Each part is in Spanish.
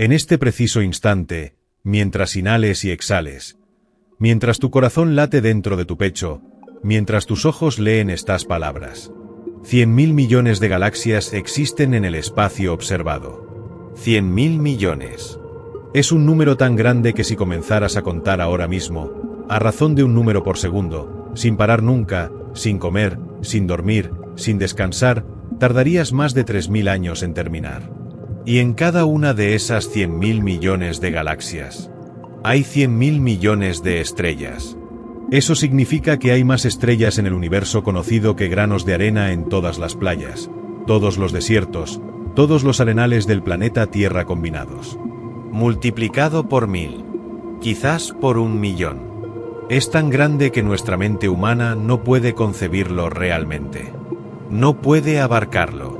En este preciso instante, mientras inhales y exhales, mientras tu corazón late dentro de tu pecho, mientras tus ojos leen estas palabras. 100.000 millones de galaxias existen en el espacio observado. 100.000 millones. Es un número tan grande que si comenzaras a contar ahora mismo, a razón de un número por segundo, sin parar nunca, sin comer, sin dormir, sin descansar, tardarías más de 3.000 años en terminar. Y en cada una de esas 100.000 millones de galaxias, hay 100.000 millones de estrellas. Eso significa que hay más estrellas en el universo conocido que granos de arena en todas las playas, todos los desiertos, todos los arenales del planeta Tierra combinados. Multiplicado por 1000, quizás por 1.000.000. Es tan grande que nuestra mente humana no puede concebirlo realmente. No puede abarcarlo.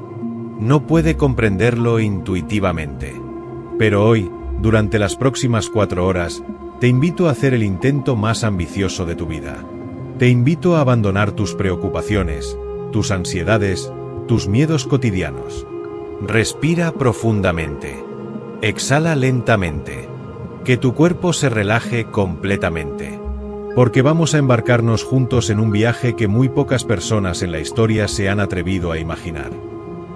No puede comprenderlo intuitivamente. Pero hoy, durante las próximas 4 horas, te invito a hacer el intento más ambicioso de tu vida. Te invito a abandonar tus preocupaciones, tus ansiedades, tus miedos cotidianos. Respira profundamente. Exhala lentamente. Que tu cuerpo se relaje completamente. Porque vamos a embarcarnos juntos en un viaje que muy pocas personas en la historia se han atrevido a imaginar.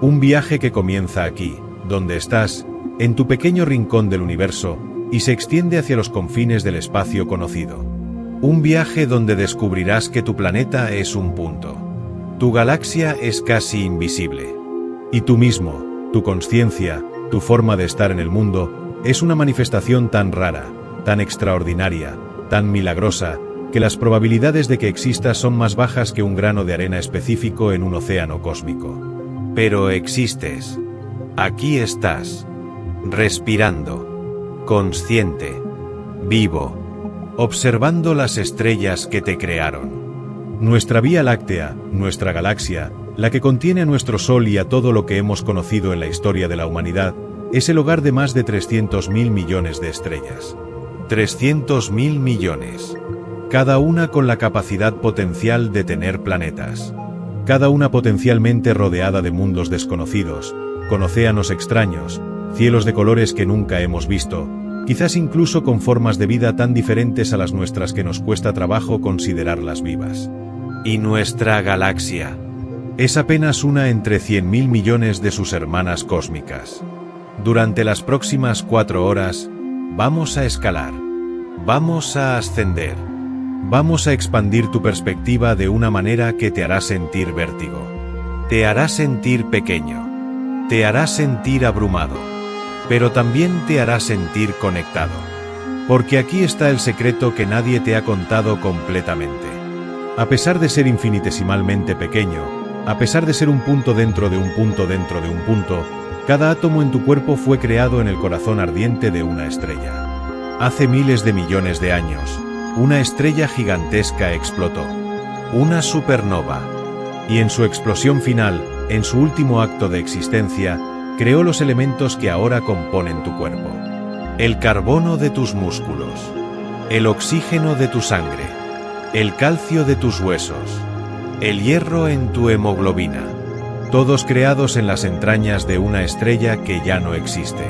Un viaje que comienza aquí, donde estás, en tu pequeño rincón del universo, y se extiende hacia los confines del espacio conocido. Un viaje donde descubrirás que tu planeta es un punto. Tu galaxia es casi invisible. Y tú mismo, tu consciencia, tu forma de estar en el mundo, es una manifestación tan rara, tan extraordinaria, tan milagrosa, que las probabilidades de que existas son más bajas que un grano de arena específico en un océano cósmico. Pero existes. Aquí estás. Respirando. Consciente, vivo, observando las estrellas que te crearon. Nuestra Vía Láctea, nuestra galaxia, la que contiene a nuestro Sol y a todo lo que hemos conocido en la historia de la humanidad, es el hogar de más de 300.000 millones de estrellas. 300.000 millones. Cada una con la capacidad potencial de tener planetas. Cada una potencialmente rodeada de mundos desconocidos, con océanos extraños, cielos de colores que nunca hemos visto, quizás incluso con formas de vida tan diferentes a las nuestras que nos cuesta trabajo considerarlas vivas. Y nuestra galaxia es apenas una entre 100.000 millones de sus hermanas cósmicas. Durante las próximas 4 horas, vamos a escalar, vamos a ascender, vamos a expandir tu perspectiva de una manera que te hará sentir vértigo, te hará sentir pequeño, te hará sentir abrumado, pero también te hará sentir conectado. Porque aquí está el secreto que nadie te ha contado completamente. A pesar de ser infinitesimalmente pequeño, a pesar de ser un punto dentro de un punto dentro de un punto, cada átomo en tu cuerpo fue creado en el corazón ardiente de una estrella. Hace miles de millones de años, una estrella gigantesca explotó. Una supernova. Y en su explosión final, en su último acto de existencia, creó los elementos que ahora componen tu cuerpo. El carbono de tus músculos, el oxígeno de tu sangre, el calcio de tus huesos, el hierro en tu hemoglobina, todos creados en las entrañas de una estrella que ya no existe.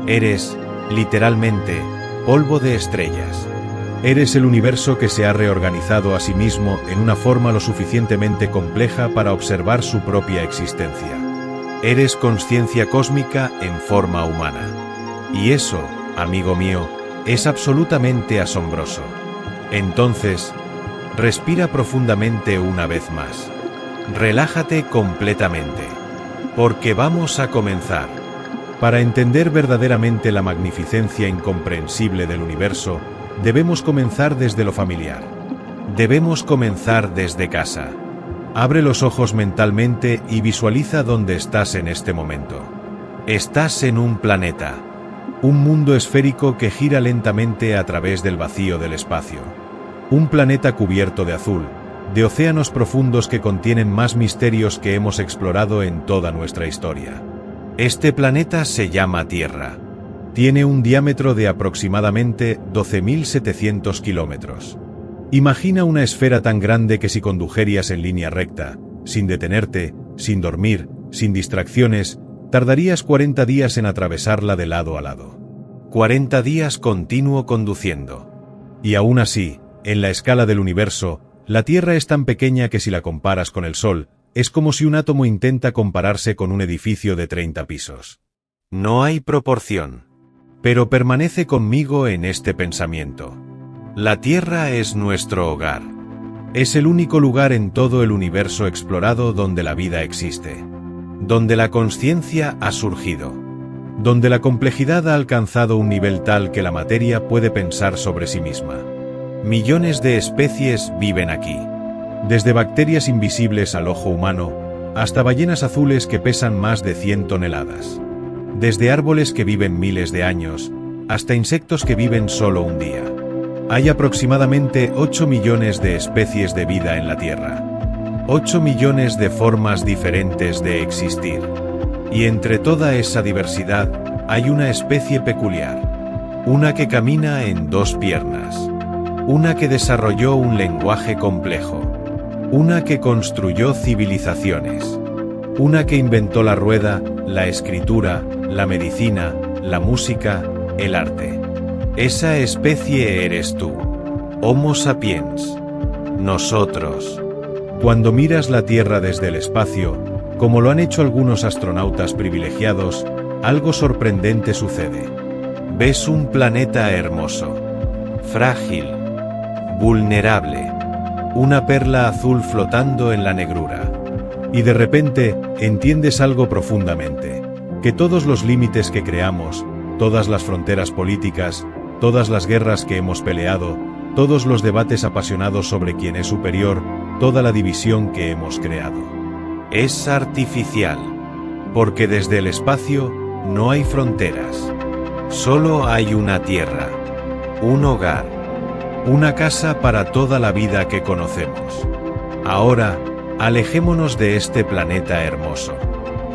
Eres, literalmente, polvo de estrellas. Eres el universo que se ha reorganizado a sí mismo en una forma lo suficientemente compleja para observar su propia existencia. Eres consciencia cósmica en forma humana. Y eso, amigo mío, es absolutamente asombroso. Entonces, respira profundamente una vez más. Relájate completamente. Porque vamos a comenzar. Para entender verdaderamente la magnificencia incomprensible del universo, debemos comenzar desde lo familiar. Debemos comenzar desde casa. Abre los ojos mentalmente y visualiza dónde estás en este momento. Estás en un planeta. Un mundo esférico que gira lentamente a través del vacío del espacio. Un planeta cubierto de azul, de océanos profundos que contienen más misterios que hemos explorado en toda nuestra historia. Este planeta se llama Tierra. Tiene un diámetro de aproximadamente 12.700 kilómetros. Imagina una esfera tan grande que si condujerías en línea recta, sin detenerte, sin dormir, sin distracciones, tardarías 40 días en atravesarla de lado a lado. 40 días continuo conduciendo. Y aún así, en la escala del universo, la Tierra es tan pequeña que si la comparas con el Sol, es como si un átomo intenta compararse con un edificio de 30 pisos. No hay proporción. Pero permanece conmigo en este pensamiento. La Tierra es nuestro hogar. Es el único lugar en todo el universo explorado donde la vida existe. Donde la consciencia ha surgido. Donde la complejidad ha alcanzado un nivel tal que la materia puede pensar sobre sí misma. Millones de especies viven aquí. Desde bacterias invisibles al ojo humano, hasta ballenas azules que pesan más de 100 toneladas. Desde árboles que viven miles de años, hasta insectos que viven solo un día. Hay aproximadamente 8 millones de especies de vida en la Tierra. 8 millones de formas diferentes de existir. Y entre toda esa diversidad, hay una especie peculiar. Una que camina en 2 piernas. Una que desarrolló un lenguaje complejo. Una que construyó civilizaciones. Una que inventó la rueda, la escritura, la medicina, la música, el arte. Esa especie eres tú. Homo sapiens. Nosotros. Cuando miras la Tierra desde el espacio, como lo han hecho algunos astronautas privilegiados, algo sorprendente sucede. Ves un planeta hermoso. Frágil. Vulnerable. Una perla azul flotando en la negrura. Y de repente, entiendes algo profundamente. Que todos los límites que creamos, todas las fronteras políticas, todas las guerras que hemos peleado, todos los debates apasionados sobre quién es superior, toda la división que hemos creado, es artificial. Porque desde el espacio no hay fronteras. Solo hay una tierra. Un hogar. Una casa para toda la vida que conocemos. Ahora, alejémonos de este planeta hermoso.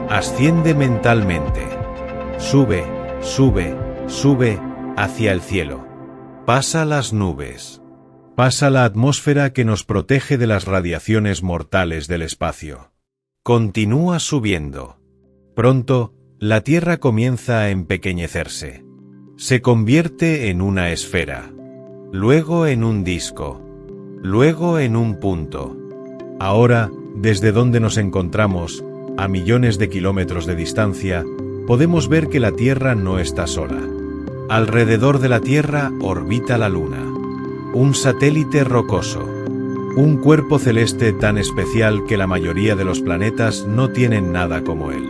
Asciende mentalmente. Sube, sube, sube hacia el cielo. Pasa las nubes. Pasa la atmósfera que nos protege de las radiaciones mortales del espacio. Continúa subiendo. Pronto, la Tierra comienza a empequeñecerse. Se convierte en una esfera. Luego en un disco. Luego en un punto. Ahora, desde donde nos encontramos, a millones de kilómetros de distancia, podemos ver que la Tierra no está sola. Alrededor de la Tierra orbita la Luna. Un satélite rocoso. Un cuerpo celeste tan especial que la mayoría de los planetas no tienen nada como él.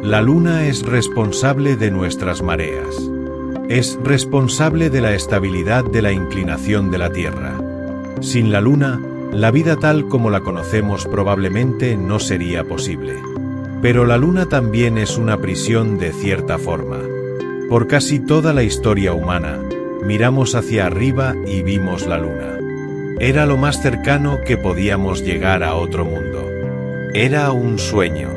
La Luna es responsable de nuestras mareas. Es responsable de la estabilidad de la inclinación de la Tierra. Sin la Luna, la vida tal como la conocemos probablemente no sería posible. Pero la Luna también es una prisión de cierta forma. Por casi toda la historia humana, miramos hacia arriba y vimos la Luna. Era lo más cercano que podíamos llegar a otro mundo. Era un sueño.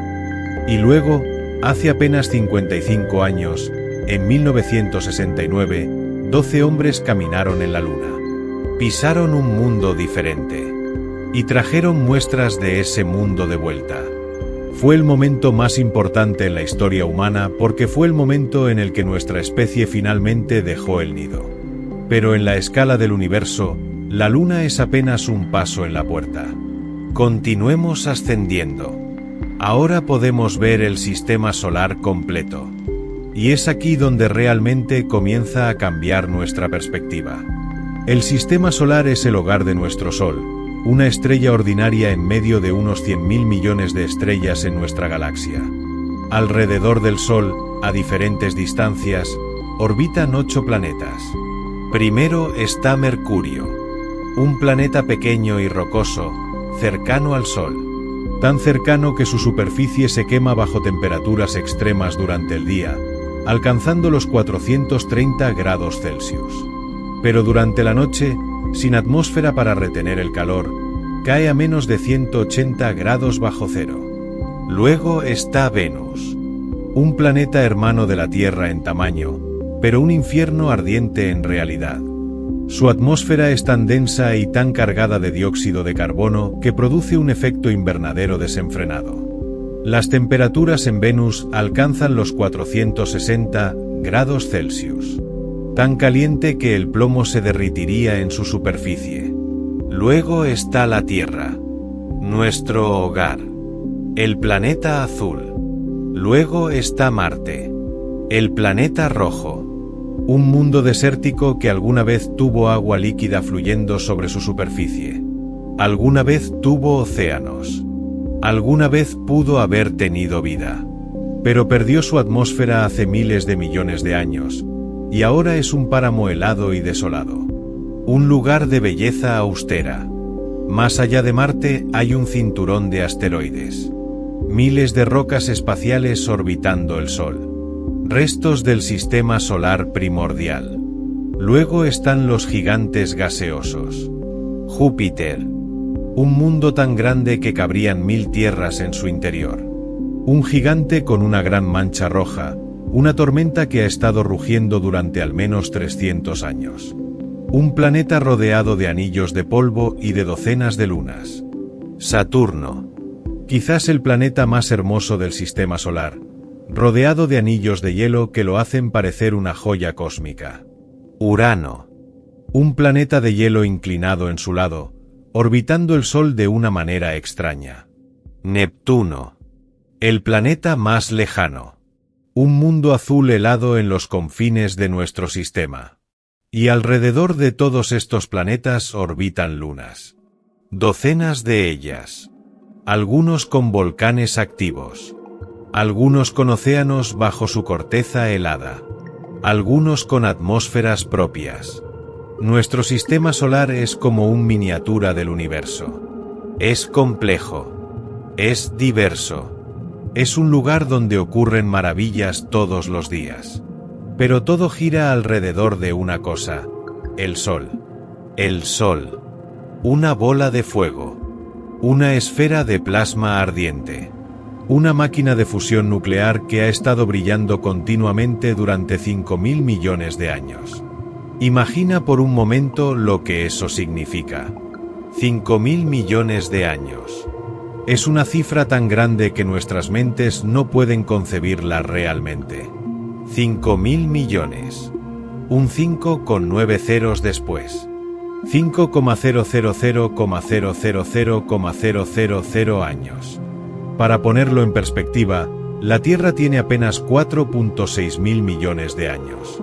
Y luego, hace apenas 55 años, en 1969, 12 hombres caminaron en la Luna. Pisaron un mundo diferente. Y trajeron muestras de ese mundo de vuelta. Fue el momento más importante en la historia humana porque fue el momento en el que nuestra especie finalmente dejó el nido. Pero en la escala del universo, la Luna es apenas un paso en la puerta. Continuemos ascendiendo. Ahora podemos ver el sistema solar completo. Y es aquí donde realmente comienza a cambiar nuestra perspectiva. El sistema solar es el hogar de nuestro Sol, una estrella ordinaria en medio de unos 100.000 millones de estrellas en nuestra galaxia. Alrededor del Sol, a diferentes distancias, orbitan 8 planetas. Primero está Mercurio, un planeta pequeño y rocoso, cercano al Sol. Tan cercano que su superficie se quema bajo temperaturas extremas durante el día, alcanzando los 430 grados Celsius. Pero durante la noche, sin atmósfera para retener el calor, cae a menos de 180 grados bajo cero. Luego está Venus, un planeta hermano de la Tierra en tamaño, pero un infierno ardiente en realidad. Su atmósfera es tan densa y tan cargada de dióxido de carbono que produce un efecto invernadero desenfrenado. Las temperaturas en Venus alcanzan los 460 grados Celsius. tan caliente que el plomo se derritiría en su superficie. Luego está la Tierra, nuestro hogar, el planeta azul. Luego está Marte, el planeta rojo, un mundo desértico que alguna vez tuvo agua líquida fluyendo sobre su superficie. Alguna vez tuvo océanos. Alguna vez pudo haber tenido vida. Pero perdió su atmósfera hace miles de millones de años, y ahora es un páramo helado y desolado. Un lugar de belleza austera. Más allá de Marte hay un cinturón de asteroides. Miles de rocas espaciales orbitando el Sol. Restos del sistema solar primordial. Luego están los gigantes gaseosos. Júpiter. Un mundo tan grande que cabrían 1000 tierras en su interior. Un gigante con una gran mancha roja, una tormenta que ha estado rugiendo durante al menos 300 años. Un planeta rodeado de anillos de polvo y de docenas de lunas. Saturno. Quizás el planeta más hermoso del sistema solar, rodeado de anillos de hielo que lo hacen parecer una joya cósmica. Urano. Un planeta de hielo inclinado en su lado, orbitando el Sol de una manera extraña. Neptuno. El planeta más lejano. Un mundo azul helado en los confines de nuestro sistema. Y alrededor de todos estos planetas orbitan lunas. Docenas de ellas. Algunos con volcanes activos. Algunos con océanos bajo su corteza helada. Algunos con atmósferas propias. Nuestro sistema solar es como una miniatura del universo. Es complejo. Es diverso. Es un lugar donde ocurren maravillas todos los días. Pero todo gira alrededor de una cosa: el Sol. El Sol. Una bola de fuego. Una esfera de plasma ardiente. Una máquina de fusión nuclear que ha estado brillando continuamente durante 5.000 millones de años. Imagina por un momento lo que eso significa. 5.000 millones de años. Es una cifra tan grande que nuestras mentes no pueden concebirla realmente. 5.000 millones. Un 5 con 9 ceros después. 5,000,000,000 años. Para ponerlo en perspectiva, la Tierra tiene apenas 4.6 mil millones de años.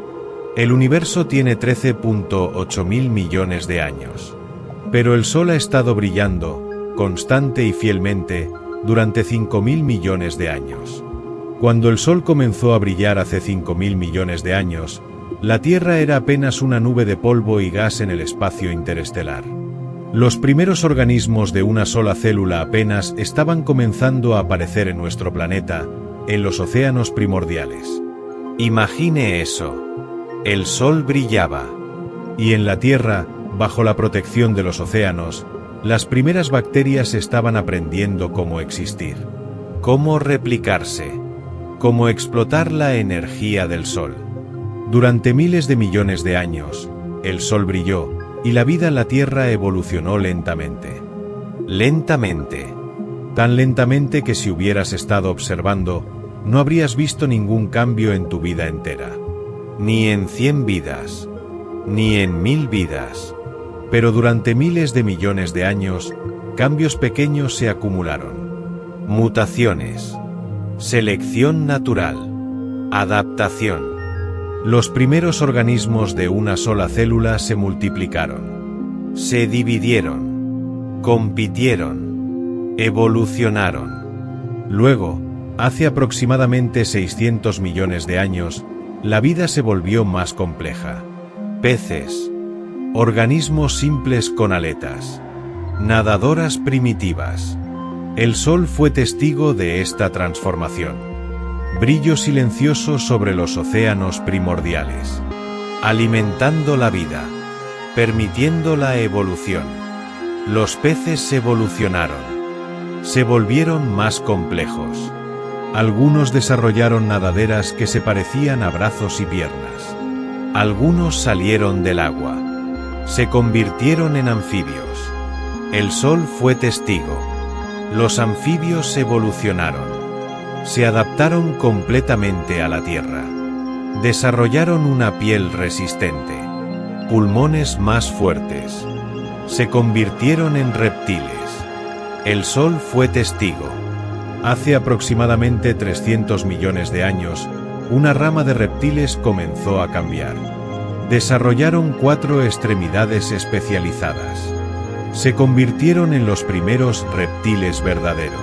El universo tiene 13.8 mil millones de años. Pero el Sol ha estado brillando, constante y fielmente, durante 5.000 millones de años. Cuando el Sol comenzó a brillar hace 5.000 millones de años, la Tierra era apenas una nube de polvo y gas en el espacio interestelar. Los primeros organismos de una sola célula apenas estaban comenzando a aparecer en nuestro planeta, en los océanos primordiales. Imagine eso. El Sol brillaba. Y en la Tierra, bajo la protección de los océanos, las primeras bacterias estaban aprendiendo cómo existir, cómo replicarse, cómo explotar la energía del Sol. Durante miles de millones de años, el Sol brilló, y la vida en la Tierra evolucionó lentamente. Lentamente. Tan lentamente que si hubieras estado observando, no habrías visto ningún cambio en tu vida entera. Ni en 100 vidas. Ni en 1000 vidas. Pero durante miles de millones de años, cambios pequeños se acumularon. Mutaciones. Selección natural. Adaptación. Los primeros organismos de una sola célula se multiplicaron. Se dividieron. Compitieron. Evolucionaron. Luego, hace aproximadamente 600 millones de años, la vida se volvió más compleja. Peces. Organismos simples con aletas. Nadadoras primitivas. El Sol fue testigo de esta transformación. Brillo silencioso sobre los océanos primordiales. Alimentando la vida. Permitiendo la evolución. Los peces evolucionaron. Se volvieron más complejos. Algunos desarrollaron nadaderas que se parecían a brazos y piernas. Algunos salieron del agua. Se convirtieron en anfibios. El Sol fue testigo. Los anfibios evolucionaron. Se adaptaron completamente a la Tierra. Desarrollaron una piel resistente, pulmones más fuertes. Se convirtieron en reptiles. El Sol fue testigo. Hace aproximadamente 300 millones de años, una rama de reptiles comenzó a cambiar. Desarrollaron 4 extremidades especializadas. Se convirtieron en los primeros reptiles verdaderos.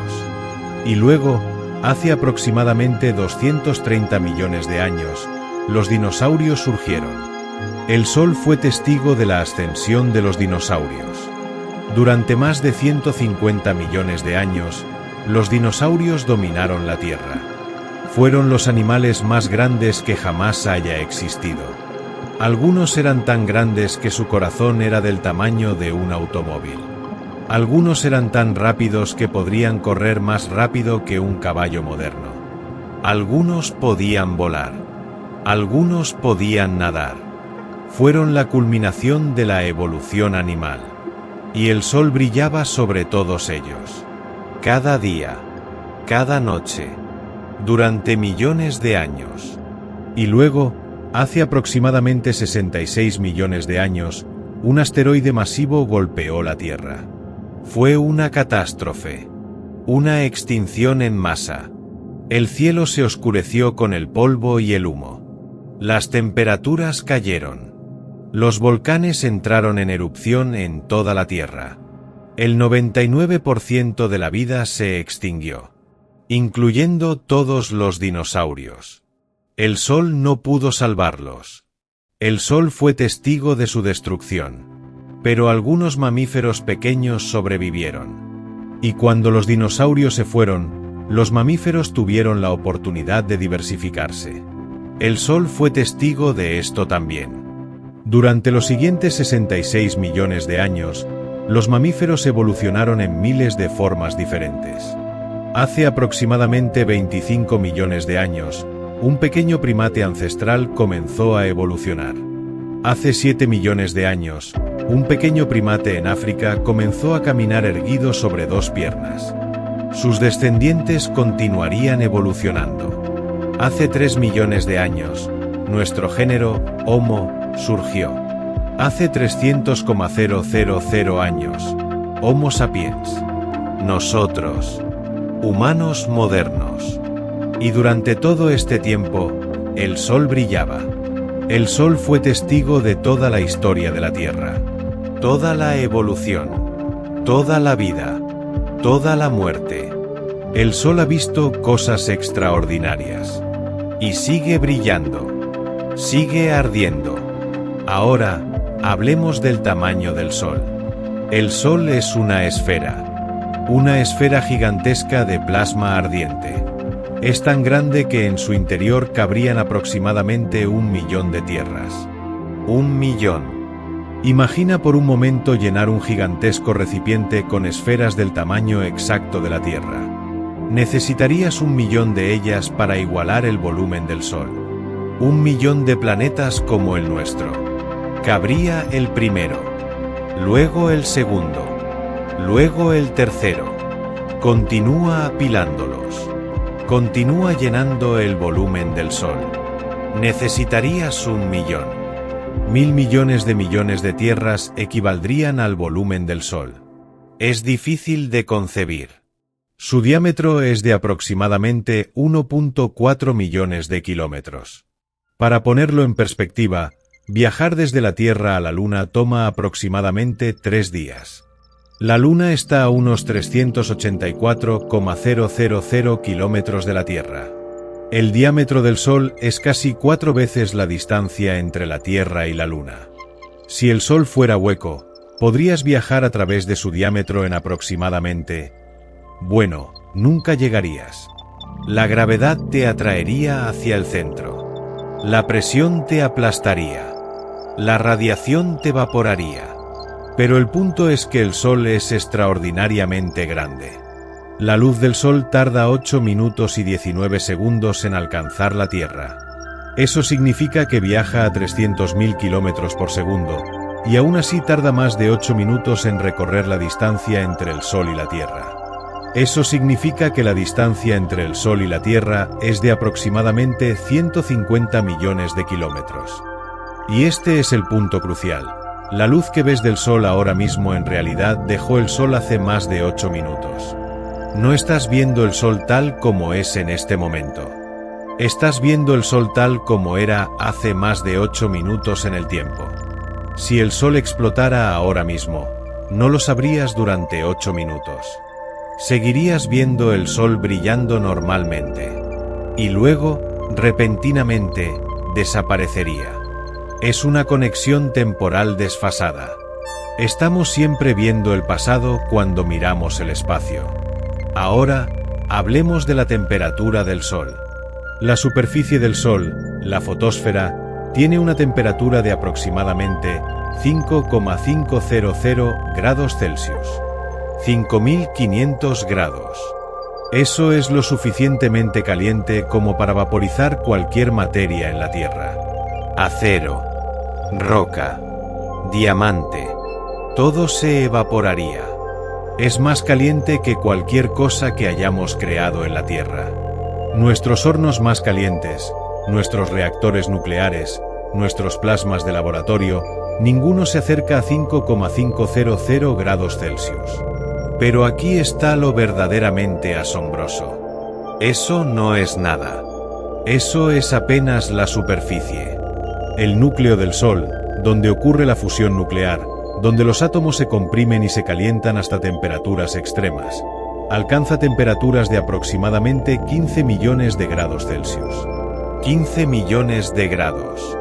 Y luego, hace aproximadamente 230 millones de años, los dinosaurios surgieron. El Sol fue testigo de la ascensión de los dinosaurios. Durante más de 150 millones de años, los dinosaurios dominaron la Tierra. Fueron los animales más grandes que jamás haya existido. Algunos eran tan grandes que su corazón era del tamaño de un automóvil. Algunos eran tan rápidos que podrían correr más rápido que un caballo moderno. Algunos podían volar. Algunos podían nadar. Fueron la culminación de la evolución animal. Y el Sol brillaba sobre todos ellos. Cada día, cada noche, durante millones de años. Y luego, hace aproximadamente 66 millones de años, un asteroide masivo golpeó la Tierra. Fue una catástrofe. Una extinción en masa. El cielo se oscureció con el polvo y el humo. Las temperaturas cayeron. Los volcanes entraron en erupción en toda la Tierra. El 99% de la vida se extinguió, incluyendo todos los dinosaurios. El Sol no pudo salvarlos. El Sol fue testigo de su destrucción. Pero algunos mamíferos pequeños sobrevivieron. Y cuando los dinosaurios se fueron, los mamíferos tuvieron la oportunidad de diversificarse. El Sol fue testigo de esto también. Durante los siguientes 66 millones de años, los mamíferos evolucionaron en miles de formas diferentes. Hace aproximadamente 25 millones de años, un pequeño primate ancestral comenzó a evolucionar. Hace 7 millones de años, un pequeño primate en África comenzó a caminar erguido sobre 2 piernas. Sus descendientes continuarían evolucionando. Hace 3 millones de años, nuestro género, Homo, surgió. Hace 300,000 años, Homo sapiens. Nosotros, humanos modernos. Y durante todo este tiempo, el Sol brillaba. El Sol fue testigo de toda la historia de la Tierra. Toda la evolución. Toda la vida. Toda la muerte. El Sol ha visto cosas extraordinarias. Y sigue brillando. Sigue ardiendo. Ahora, hablemos del tamaño del Sol. El Sol es una esfera gigantesca de plasma ardiente. Es tan grande que en su interior cabrían aproximadamente 1 millón de tierras. 1 millón. Imagina por un momento llenar un gigantesco recipiente con esferas del tamaño exacto de la Tierra. Necesitarías 1 millón de ellas para igualar el volumen del Sol. 1 millón de planetas como el nuestro. Cabría el primero, luego el segundo, luego el tercero. Continúa apilándolos. Continúa llenando el volumen del Sol. Necesitarías 1 millón. 1000 millones de tierras equivaldrían al volumen del Sol. Es difícil de concebir. Su diámetro es de aproximadamente 1,4 millones de kilómetros. Para ponerlo en perspectiva, viajar desde la Tierra a la Luna toma aproximadamente 3 días. La Luna está a unos 384,000 kilómetros de la Tierra. El diámetro del Sol es casi 4 veces la distancia entre la Tierra y la Luna. Si el Sol fuera hueco, podrías viajar a través de su diámetro en aproximadamente... Bueno, nunca llegarías. La gravedad te atraería hacia el centro. La presión te aplastaría. La radiación te evaporaría. Pero el punto es que el Sol es extraordinariamente grande. La luz del Sol tarda 8 minutos y 19 segundos en alcanzar la Tierra. Eso significa que viaja a 300.000 kilómetros por segundo, y aún así tarda más de 8 minutos en recorrer la distancia entre el Sol y la Tierra. Eso significa que la distancia entre el Sol y la Tierra es de aproximadamente 150 millones de kilómetros. Y este es el punto crucial. La luz que ves del Sol ahora mismo en realidad dejó el Sol hace más de 8 minutos. No estás viendo el Sol tal como es en este momento. Estás viendo el Sol tal como era hace más de 8 minutos en el tiempo. Si el Sol explotara ahora mismo, no lo sabrías durante 8 minutos. Seguirías viendo el Sol brillando normalmente. Y luego, repentinamente, desaparecería. Es una conexión temporal desfasada. Estamos siempre viendo el pasado cuando miramos el espacio. Ahora, hablemos de la temperatura del Sol. La superficie del Sol, la fotosfera, tiene una temperatura de aproximadamente 5,500 grados Celsius. 5.500 grados. Eso es lo suficientemente caliente como para vaporizar cualquier materia en la Tierra. Acero, roca, diamante, todo se evaporaría. Es más caliente que cualquier cosa que hayamos creado en la Tierra. Nuestros hornos más calientes, nuestros reactores nucleares, nuestros plasmas de laboratorio, ninguno se acerca a 5,500 grados Celsius. Pero aquí está lo verdaderamente asombroso. Eso no es nada. Eso es apenas la superficie. El núcleo del Sol, donde ocurre la fusión nuclear, donde los átomos se comprimen y se calientan hasta temperaturas extremas, alcanza temperaturas de aproximadamente 15 millones de grados Celsius. 15 millones de grados.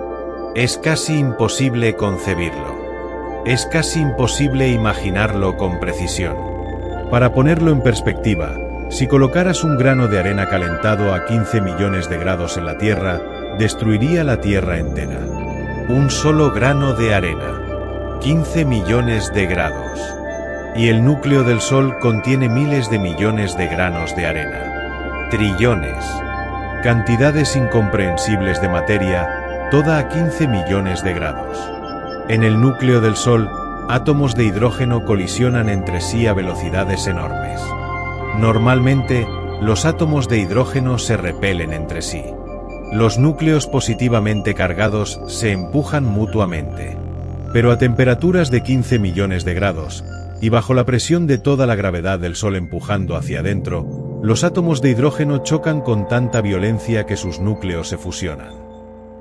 Es casi imposible concebirlo. Es casi imposible imaginarlo con precisión. Para ponerlo en perspectiva, si colocaras un grano de arena calentado a 15 millones de grados en la Tierra, destruiría la Tierra entera. Un solo grano de arena. 15 millones de grados. Y el núcleo del Sol contiene miles de millones de granos de arena. Trillones. Cantidades incomprensibles de materia, toda a 15 millones de grados. En el núcleo del Sol, átomos de hidrógeno colisionan entre sí a velocidades enormes. Normalmente, los átomos de hidrógeno se repelen entre sí. Los núcleos positivamente cargados se empujan mutuamente. Pero a temperaturas de 15 millones de grados, y bajo la presión de toda la gravedad del Sol empujando hacia adentro, los átomos de hidrógeno chocan con tanta violencia que sus núcleos se fusionan.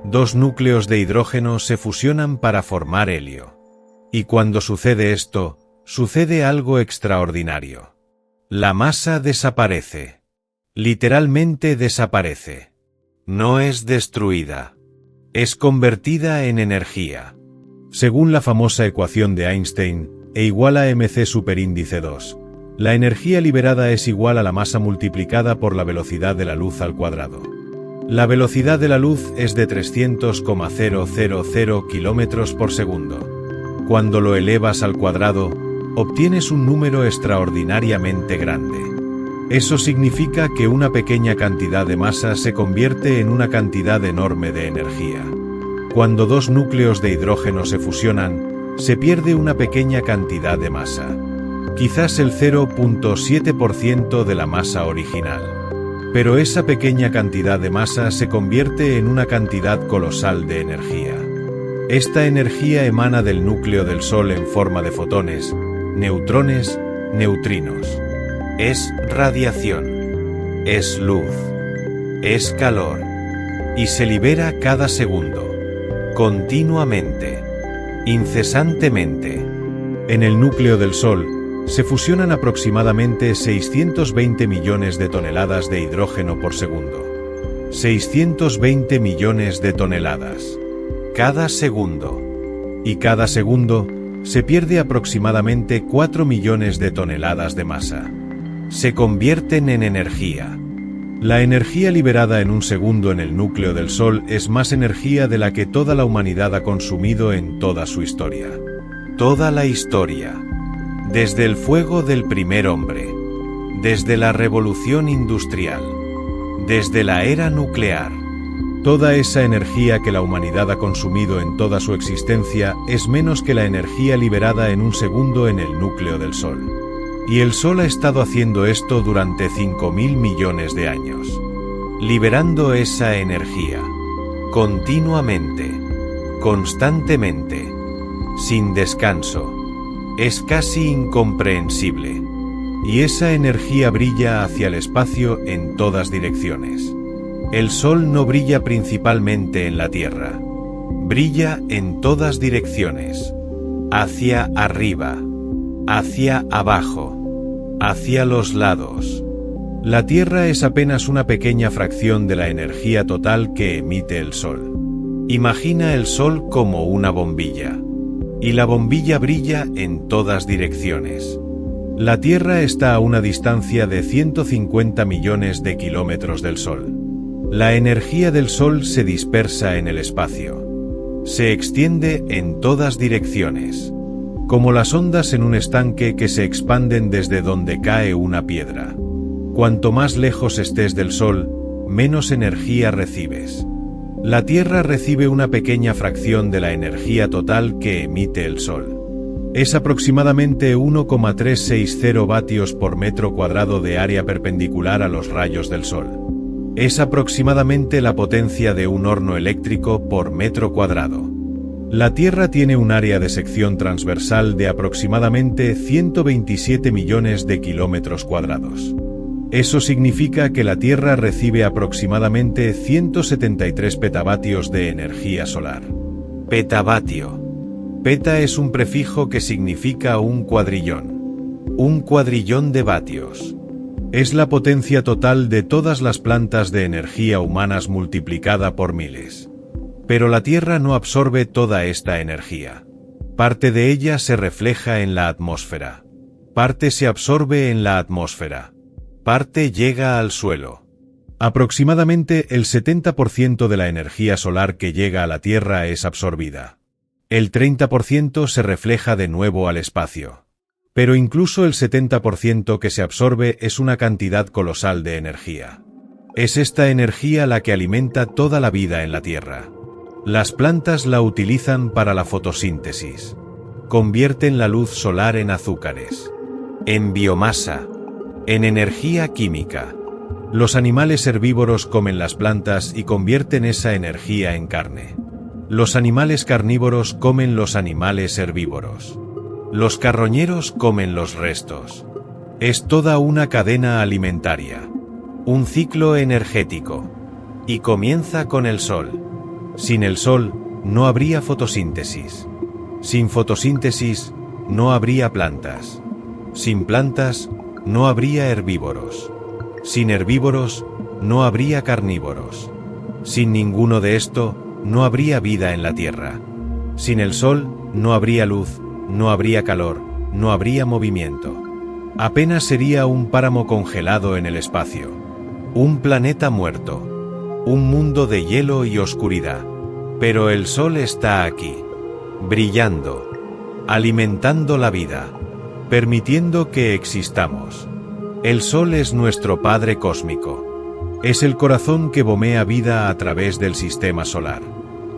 Dos núcleos de hidrógeno se fusionan para formar helio. Y cuando sucede esto, sucede algo extraordinario. La masa desaparece. Literalmente desaparece. No es destruida. Es convertida en energía. Según la famosa ecuación de Einstein, E igual a mc superíndice 2, la energía liberada es igual a la masa multiplicada por la velocidad de la luz al cuadrado. La velocidad de la luz es de 300,000 kilómetros por segundo. Cuando lo elevas al cuadrado, obtienes un número extraordinariamente grande. Eso significa que una pequeña cantidad de masa se convierte en una cantidad enorme de energía. Cuando dos núcleos de hidrógeno se fusionan, se pierde una pequeña cantidad de masa. Quizás el 0,7% de la masa original. Pero esa pequeña cantidad de masa se convierte en una cantidad colosal de energía. Esta energía emana del núcleo del Sol en forma de fotones, neutrones, neutrinos. Es radiación. Es luz. Es calor. Y se libera cada segundo. Continuamente. Incesantemente. En el núcleo del Sol, se fusionan aproximadamente 620 millones de toneladas de hidrógeno por segundo. 620 millones de toneladas. Cada segundo. Y cada segundo, se pierde aproximadamente 4 millones de toneladas de masa. Se convierten en energía. La energía liberada en un segundo en el núcleo del Sol es más energía de la que toda la humanidad ha consumido en toda su historia. Toda la historia. Desde el fuego del primer hombre. Desde la revolución industrial. Desde la era nuclear. Toda esa energía que la humanidad ha consumido en toda su existencia es menos que la energía liberada en un segundo en el núcleo del Sol. Y el Sol ha estado haciendo esto durante 5.000 millones de años. Liberando esa energía. Continuamente. Constantemente. Sin descanso. Es casi incomprensible. Y esa energía brilla hacia el espacio en todas direcciones. El Sol no brilla principalmente en la Tierra. Brilla en todas direcciones. Hacia arriba. Hacia abajo. Hacia los lados. La Tierra es apenas una pequeña fracción de la energía total que emite el Sol. Imagina el Sol como una bombilla. Y la bombilla brilla en todas direcciones. La Tierra está a una distancia de 150 millones de kilómetros del Sol. La energía del Sol se dispersa en el espacio. Se extiende en todas direcciones. Como las ondas en un estanque que se expanden desde donde cae una piedra. Cuanto más lejos estés del Sol, menos energía recibes. La Tierra recibe una pequeña fracción de la energía total que emite el Sol. Es aproximadamente 1,360 vatios por metro cuadrado de área perpendicular a los rayos del Sol. Es aproximadamente la potencia de un horno eléctrico por metro cuadrado. La Tierra tiene un área de sección transversal de aproximadamente 127 millones de kilómetros cuadrados. Eso significa que la Tierra recibe aproximadamente 173 petavatios de energía solar. Petavatio. Peta es un prefijo que significa un cuadrillón. Un cuadrillón de vatios. Es la potencia total de todas las plantas de energía humanas multiplicada por miles. Pero la Tierra no absorbe toda esta energía. Parte de ella se refleja en la atmósfera. Parte se absorbe en la atmósfera. Parte llega al suelo. Aproximadamente el 70% de la energía solar que llega a la Tierra es absorbida. El 30% se refleja de nuevo al espacio. Pero incluso el 70% que se absorbe es una cantidad colosal de energía. Es esta energía la que alimenta toda la vida en la Tierra. Las plantas la utilizan para la fotosíntesis. Convierten la luz solar en azúcares, en biomasa, en energía química. Los animales herbívoros comen las plantas y convierten esa energía en carne. Los animales carnívoros comen los animales herbívoros. Los carroñeros comen los restos. Es toda una cadena alimentaria. Un ciclo energético. Y comienza con el Sol. Sin el Sol, no habría fotosíntesis. Sin fotosíntesis, no habría plantas. Sin plantas, no habría herbívoros. Sin herbívoros, no habría carnívoros. Sin ninguno de esto, no habría vida en la Tierra. Sin el Sol, no habría luz, no habría calor, no habría movimiento. Apenas sería un páramo congelado en el espacio. Un planeta muerto. Un mundo de hielo y oscuridad. Pero el Sol está aquí, brillando, alimentando la vida, permitiendo que existamos. El Sol es nuestro Padre cósmico. Es el corazón que bomea vida a través del sistema solar.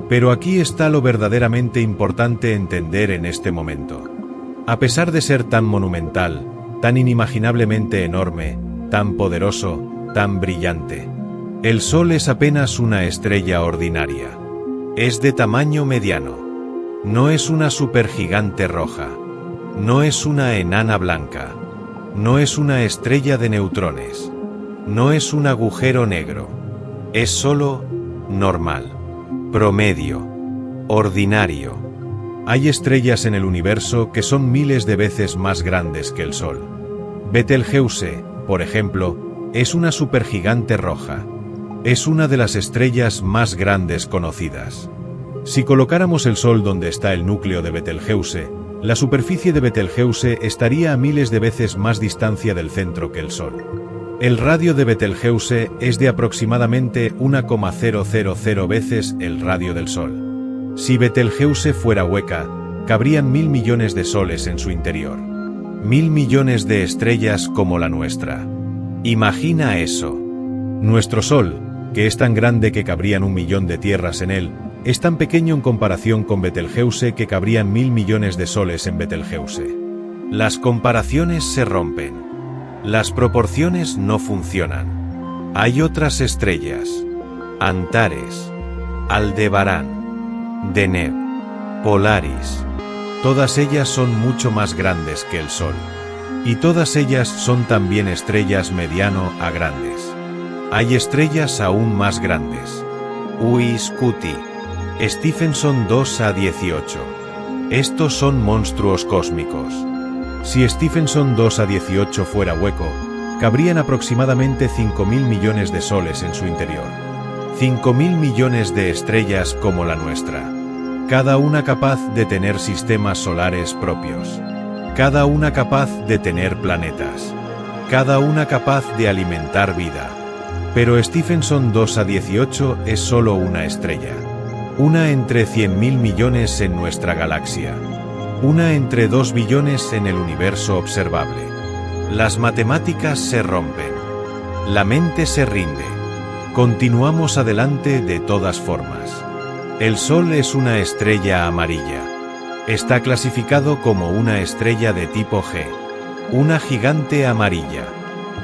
Pero aquí está lo verdaderamente importante entender en este momento. A pesar de ser tan monumental, tan inimaginablemente enorme, tan poderoso, tan brillante, el Sol es apenas una estrella ordinaria. Es de tamaño mediano. No es una supergigante roja. No es una enana blanca. No es una estrella de neutrones. No es un agujero negro. Es solo normal. Promedio. Ordinario. Hay estrellas en el universo que son miles de veces más grandes que el Sol. Betelgeuse, por ejemplo, es una supergigante roja. Es una de las estrellas más grandes conocidas. Si colocáramos el Sol donde está el núcleo de Betelgeuse, la superficie de Betelgeuse estaría a miles de veces más distancia del centro que el Sol. El radio de Betelgeuse es de aproximadamente 1,000 veces el radio del Sol. Si Betelgeuse fuera hueca, cabrían 1.000 millones de soles en su interior. 1.000 millones de estrellas como la nuestra. Imagina eso. Nuestro Sol, que es tan grande que cabrían 1 millón de tierras en él, es tan pequeño en comparación con Betelgeuse que cabrían 1.000 millones de soles en Betelgeuse. Las comparaciones se rompen. Las proporciones no funcionan. Hay otras estrellas. Antares, Aldebarán, Deneb, Polaris. Todas ellas son mucho más grandes que el Sol. Y todas ellas son también estrellas mediano a grandes. Hay estrellas aún más grandes. Uis-Scuti, Stephenson 2A18. Estos son monstruos cósmicos. Si Stephenson 2A18 fuera hueco, cabrían aproximadamente 5.000 millones de soles en su interior. 5.000 millones de estrellas como la nuestra. Cada una capaz de tener sistemas solares propios. Cada una capaz de tener planetas. Cada una capaz de alimentar vida. Pero Stephenson 2A18 es solo una estrella. Una entre 100.000 millones en nuestra galaxia. Una entre 2 billones en el universo observable. Las matemáticas se rompen. La mente se rinde. Continuamos adelante de todas formas. El Sol es una estrella amarilla. Está clasificado como una estrella de tipo G. Una gigante amarilla.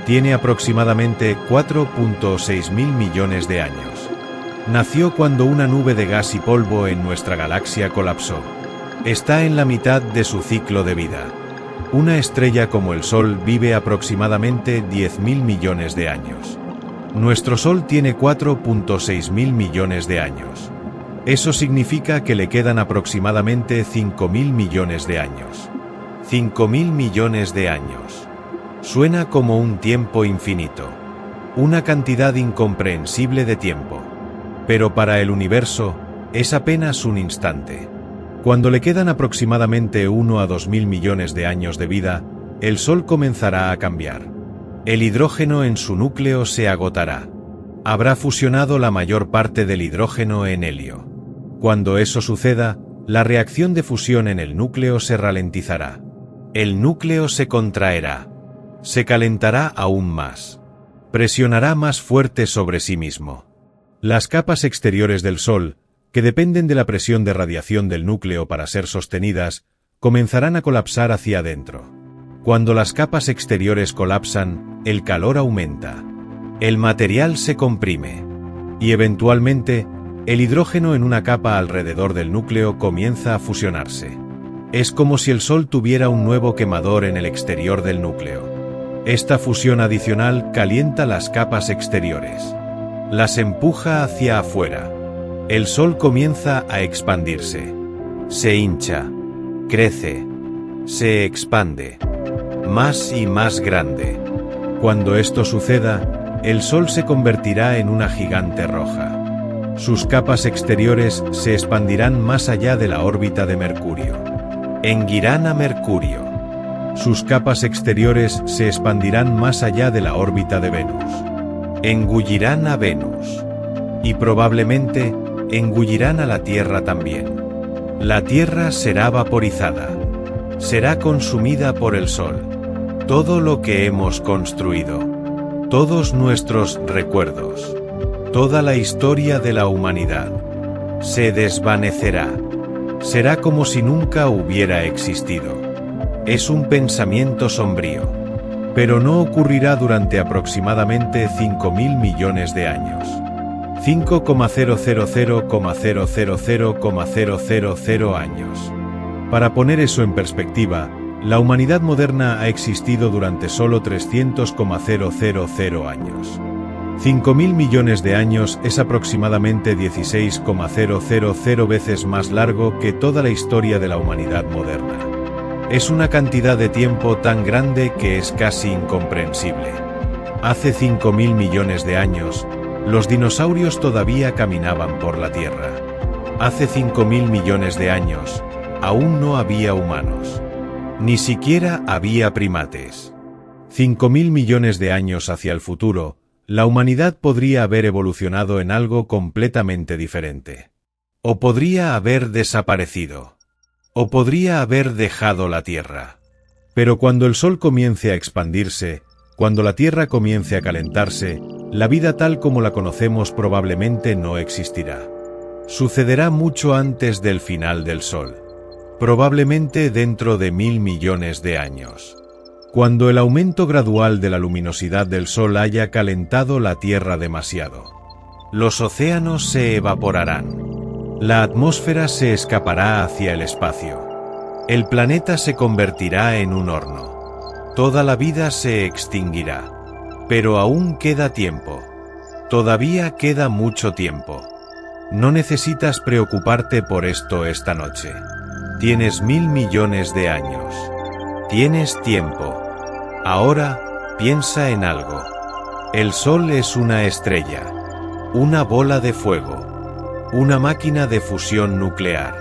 Tiene aproximadamente 4.6 mil millones de años. Nació cuando una nube de gas y polvo en nuestra galaxia colapsó. Está en la mitad de su ciclo de vida. Una estrella como el Sol vive aproximadamente 10.000 millones de años. Nuestro Sol tiene 4.6 mil millones de años. Eso significa que le quedan aproximadamente 5.000 millones de años. 5.000 millones de años. Suena como un tiempo infinito. Una cantidad incomprensible de tiempo. Pero para el universo, es apenas un instante. Cuando le quedan aproximadamente 1 a 2.000 millones de años de vida, el Sol comenzará a cambiar. El hidrógeno en su núcleo se agotará. Habrá fusionado la mayor parte del hidrógeno en helio. Cuando eso suceda, la reacción de fusión en el núcleo se ralentizará. El núcleo se contraerá. Se calentará aún más. Presionará más fuerte sobre sí mismo. Las capas exteriores del Sol, que dependen de la presión de radiación del núcleo para ser sostenidas, comenzarán a colapsar hacia adentro. Cuando las capas exteriores colapsan, el calor aumenta. El material se comprime. Y eventualmente, el hidrógeno en una capa alrededor del núcleo comienza a fusionarse. Es como si el Sol tuviera un nuevo quemador en el exterior del núcleo. Esta fusión adicional calienta las capas exteriores. Las empuja hacia afuera. El Sol comienza a expandirse. Se hincha. Crece. Se expande. Más y más grande. Cuando esto suceda, el Sol se convertirá en una gigante roja. Sus capas exteriores se expandirán más allá de la órbita de Mercurio. Enguirán a Mercurio. Sus capas exteriores se expandirán más allá de la órbita de Venus. Engullirán a Venus. Y probablemente, engullirán a la Tierra también. La Tierra será vaporizada. Será consumida por el Sol. Todo lo que hemos construido. Todos nuestros recuerdos. Toda la historia de la humanidad. Se desvanecerá. Será como si nunca hubiera existido. Es un pensamiento sombrío. Pero no ocurrirá durante aproximadamente 5.000 millones de años. 5,000,000,000 años. Para poner eso en perspectiva, la humanidad moderna ha existido durante solo 300,000 años. 5.000 millones de años es aproximadamente 16,000 veces más largo que toda la historia de la humanidad moderna. Es una cantidad de tiempo tan grande que es casi incomprensible. Hace 5.000 millones de años, los dinosaurios todavía caminaban por la Tierra. Hace 5.000 millones de años, aún no había humanos. Ni siquiera había primates. 5.000 millones de años hacia el futuro, la humanidad podría haber evolucionado en algo completamente diferente. O podría haber desaparecido. O podría haber dejado la Tierra. Pero cuando el Sol comience a expandirse, cuando la Tierra comience a calentarse, la vida tal como la conocemos probablemente no existirá. Sucederá mucho antes del final del Sol. probablemente dentro de 1000 millones de años. Cuando el aumento gradual de la luminosidad del Sol haya calentado la Tierra demasiado, los océanos se evaporarán. La atmósfera se escapará hacia el espacio. El planeta se convertirá en un horno. Toda la vida se extinguirá. Pero aún queda tiempo. Todavía queda mucho tiempo. No necesitas preocuparte por esto esta noche. Tienes 1000 millones de años. Tienes tiempo. Ahora, piensa en algo. El Sol es una estrella. Una bola de fuego. Una máquina de fusión nuclear.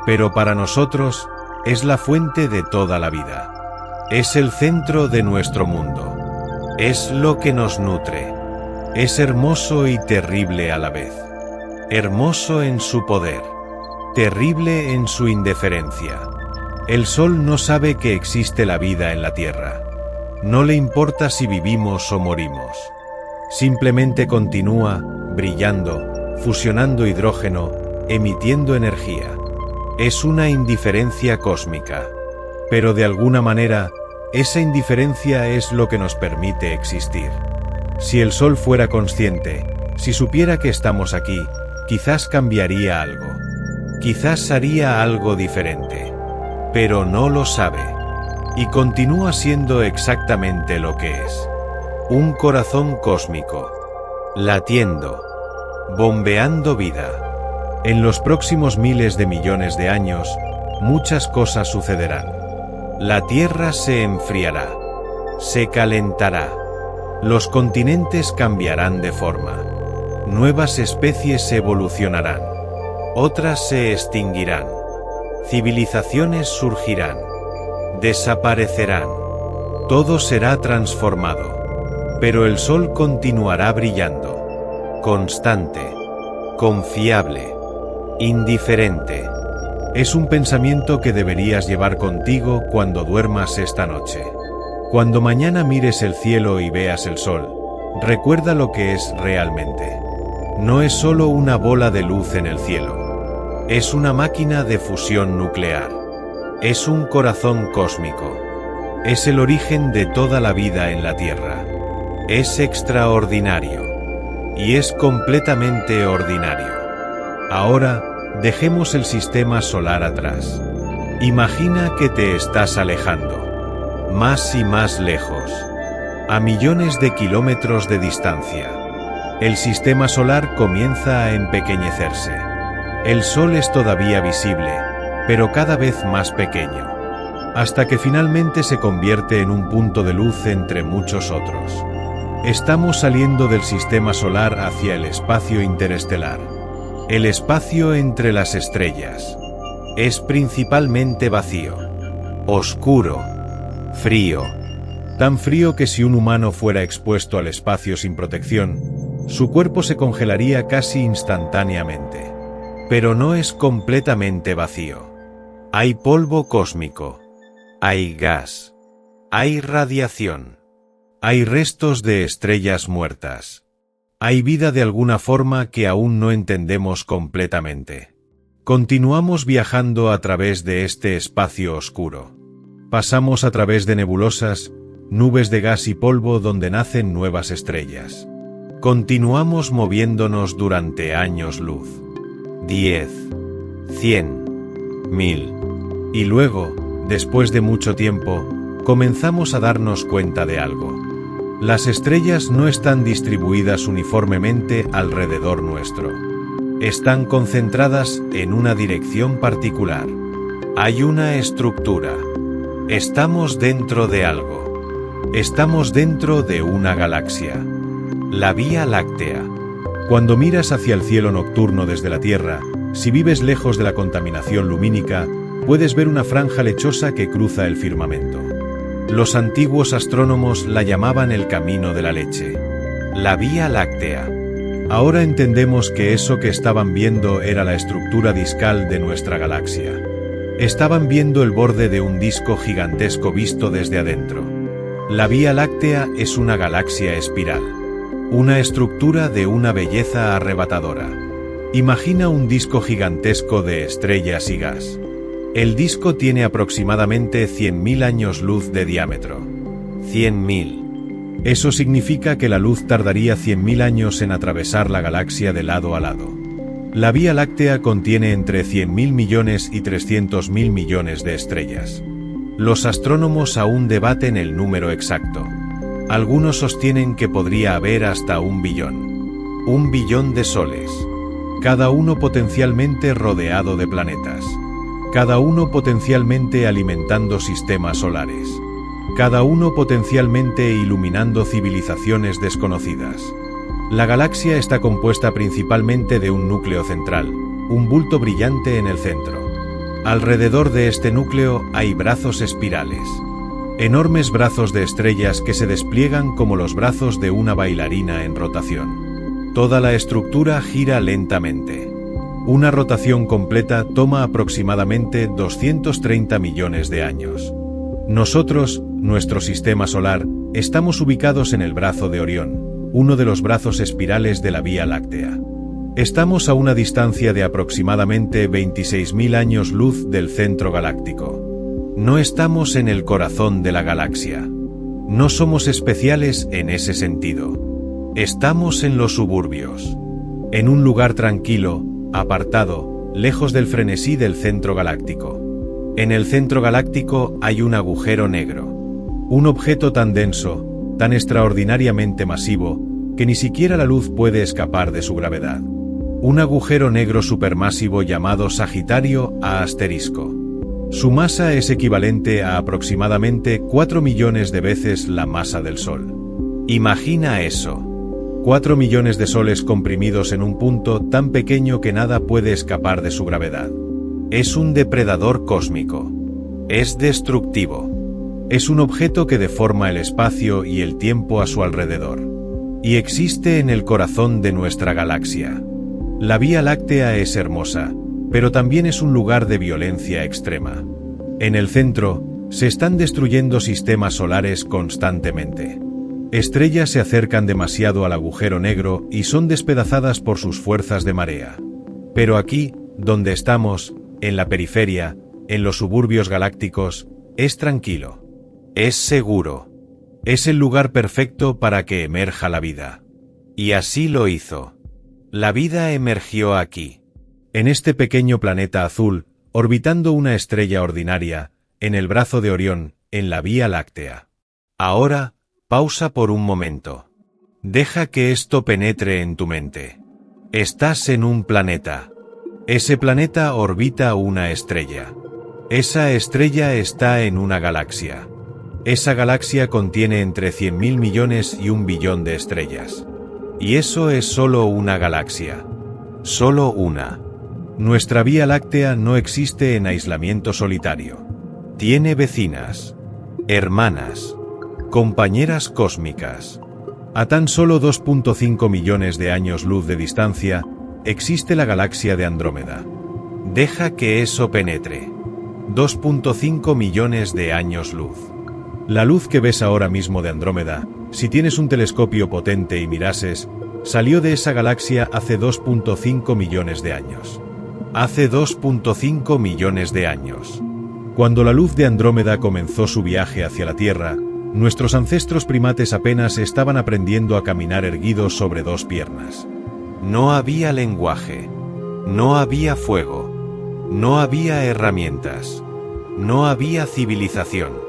Pero para nosotros, es la fuente de toda la vida. Es el centro de nuestro mundo. Es lo que nos nutre. Es hermoso y terrible a la vez. Hermoso en su poder. Terrible en su indiferencia. El Sol no sabe que existe la vida en la Tierra. No le importa si vivimos o morimos. Simplemente continúa, brillando, fusionando hidrógeno, emitiendo energía. Es una indiferencia cósmica. Pero de alguna manera, esa indiferencia es lo que nos permite existir. Si el Sol fuera consciente, si supiera que estamos aquí, quizás cambiaría algo. Quizás haría algo diferente. Pero no lo sabe. Y continúa siendo exactamente lo que es. Un corazón cósmico. Latiendo. Bombeando vida. En los próximos miles de millones de años, muchas cosas sucederán. La Tierra se enfriará. Se calentará. Los continentes cambiarán de forma. Nuevas especies evolucionarán. Otras se extinguirán. Civilizaciones surgirán. Desaparecerán. Todo será transformado. Pero el Sol continuará brillando. Constante. Confiable. Indiferente. Es un pensamiento que deberías llevar contigo cuando duermas esta noche. Cuando mañana mires el cielo y veas el Sol, recuerda lo que es realmente. No es solo una bola de luz en el cielo. Es una máquina de fusión nuclear. Es un corazón cósmico. Es el origen de toda la vida en la Tierra. Es extraordinario. Y es completamente ordinario. Ahora, dejemos el sistema solar atrás. Imagina que te estás alejando. Más y más lejos. A millones de kilómetros de distancia. El sistema solar comienza a empequeñecerse. El Sol es todavía visible, pero cada vez más pequeño, hasta que finalmente se convierte en un punto de luz entre muchos otros. Estamos saliendo del sistema solar hacia el espacio interestelar. El espacio entre las estrellas. Es principalmente vacío, oscuro, frío. Tan frío que si un humano fuera expuesto al espacio sin protección, su cuerpo se congelaría casi instantáneamente. Pero no es completamente vacío. Hay polvo cósmico. Hay gas. Hay radiación. Hay restos de estrellas muertas. Hay vida de alguna forma que aún no entendemos completamente. Continuamos viajando a través de este espacio oscuro. Pasamos a través de nebulosas, nubes de gas y polvo donde nacen nuevas estrellas. Continuamos moviéndonos durante años luz. 10, 100, 1000. Y luego, después de mucho tiempo, comenzamos a darnos cuenta de algo. Las estrellas no están distribuidas uniformemente alrededor nuestro. Están concentradas en una dirección particular. Hay una estructura. Estamos dentro de algo. Estamos dentro de una galaxia. La Vía Láctea. Cuando miras hacia el cielo nocturno desde la Tierra, si vives lejos de la contaminación lumínica, puedes ver una franja lechosa que cruza el firmamento. Los antiguos astrónomos la llamaban el camino de la leche. La Vía Láctea. Ahora entendemos que eso que estaban viendo era la estructura discal de nuestra galaxia. Estaban viendo el borde de un disco gigantesco visto desde adentro. La Vía Láctea es una galaxia espiral. Una estructura de una belleza arrebatadora. Imagina un disco gigantesco de estrellas y gas. El disco tiene aproximadamente 100.000 años luz de diámetro. 100.000. Eso significa que la luz tardaría 100.000 años en atravesar la galaxia de lado a lado. La Vía Láctea contiene entre 100.000 millones y 300.000 millones de estrellas. Los astrónomos aún debaten el número exacto. Algunos sostienen que podría haber hasta 1 billón. 1 billón de soles. Cada uno potencialmente rodeado de planetas. Cada uno potencialmente alimentando sistemas solares. Cada uno potencialmente iluminando civilizaciones desconocidas. La galaxia está compuesta principalmente de un núcleo central, un bulto brillante en el centro. Alrededor de este núcleo hay brazos espirales. Enormes brazos de estrellas que se despliegan como los brazos de una bailarina en rotación. Toda la estructura gira lentamente. Una rotación completa toma aproximadamente 230 millones de años. Nosotros, nuestro sistema solar, estamos ubicados en el brazo de Orión, uno de los brazos espirales de la Vía Láctea. Estamos a una distancia de aproximadamente 26.000 años luz del centro galáctico. No estamos en el corazón de la galaxia. No somos especiales en ese sentido. Estamos en los suburbios. En un lugar tranquilo, apartado, lejos del frenesí del centro galáctico. En el centro galáctico hay un agujero negro. Un objeto tan denso, tan extraordinariamente masivo, que ni siquiera la luz puede escapar de su gravedad. Un agujero negro supermasivo llamado Sagitario A asterisco. Su masa es equivalente a aproximadamente 4 millones de veces la masa del Sol. Imagina eso. 4 millones de soles comprimidos en un punto tan pequeño que nada puede escapar de su gravedad. Es un depredador cósmico. Es destructivo. Es un objeto que deforma el espacio y el tiempo a su alrededor. Y existe en el corazón de nuestra galaxia. La Vía Láctea es hermosa, pero también es un lugar de violencia extrema. En el centro, se están destruyendo sistemas solares constantemente. Estrellas se acercan demasiado al agujero negro y son despedazadas por sus fuerzas de marea. Pero aquí, donde estamos, en la periferia, en los suburbios galácticos, es tranquilo. Es seguro. Es el lugar perfecto para que emerja la vida. Y así lo hizo. La vida emergió aquí. En este pequeño planeta azul, orbitando una estrella ordinaria, en el brazo de Orión, en la Vía Láctea. Ahora, pausa por un momento. Deja que esto penetre en tu mente. Estás en un planeta. Ese planeta orbita una estrella. Esa estrella está en una galaxia. Esa galaxia contiene entre 100.000 millones y 1 billón de estrellas. Y eso es solo una galaxia. Solo una. Nuestra Vía Láctea no existe en aislamiento solitario. Tiene vecinas, hermanas, compañeras cósmicas. A tan solo 2.5 millones de años luz de distancia, existe la galaxia de Andrómeda. Deja que eso penetre. 2.5 millones de años luz. La luz que ves ahora mismo de Andrómeda, si tienes un telescopio potente y mirases, salió de esa galaxia hace 2.5 millones de años. Hace 2.5 millones de años. Cuando la luz de Andrómeda comenzó su viaje hacia la Tierra, nuestros ancestros primates apenas estaban aprendiendo a caminar erguidos sobre 2 piernas. No había lenguaje. No había fuego. No había herramientas. No había civilización.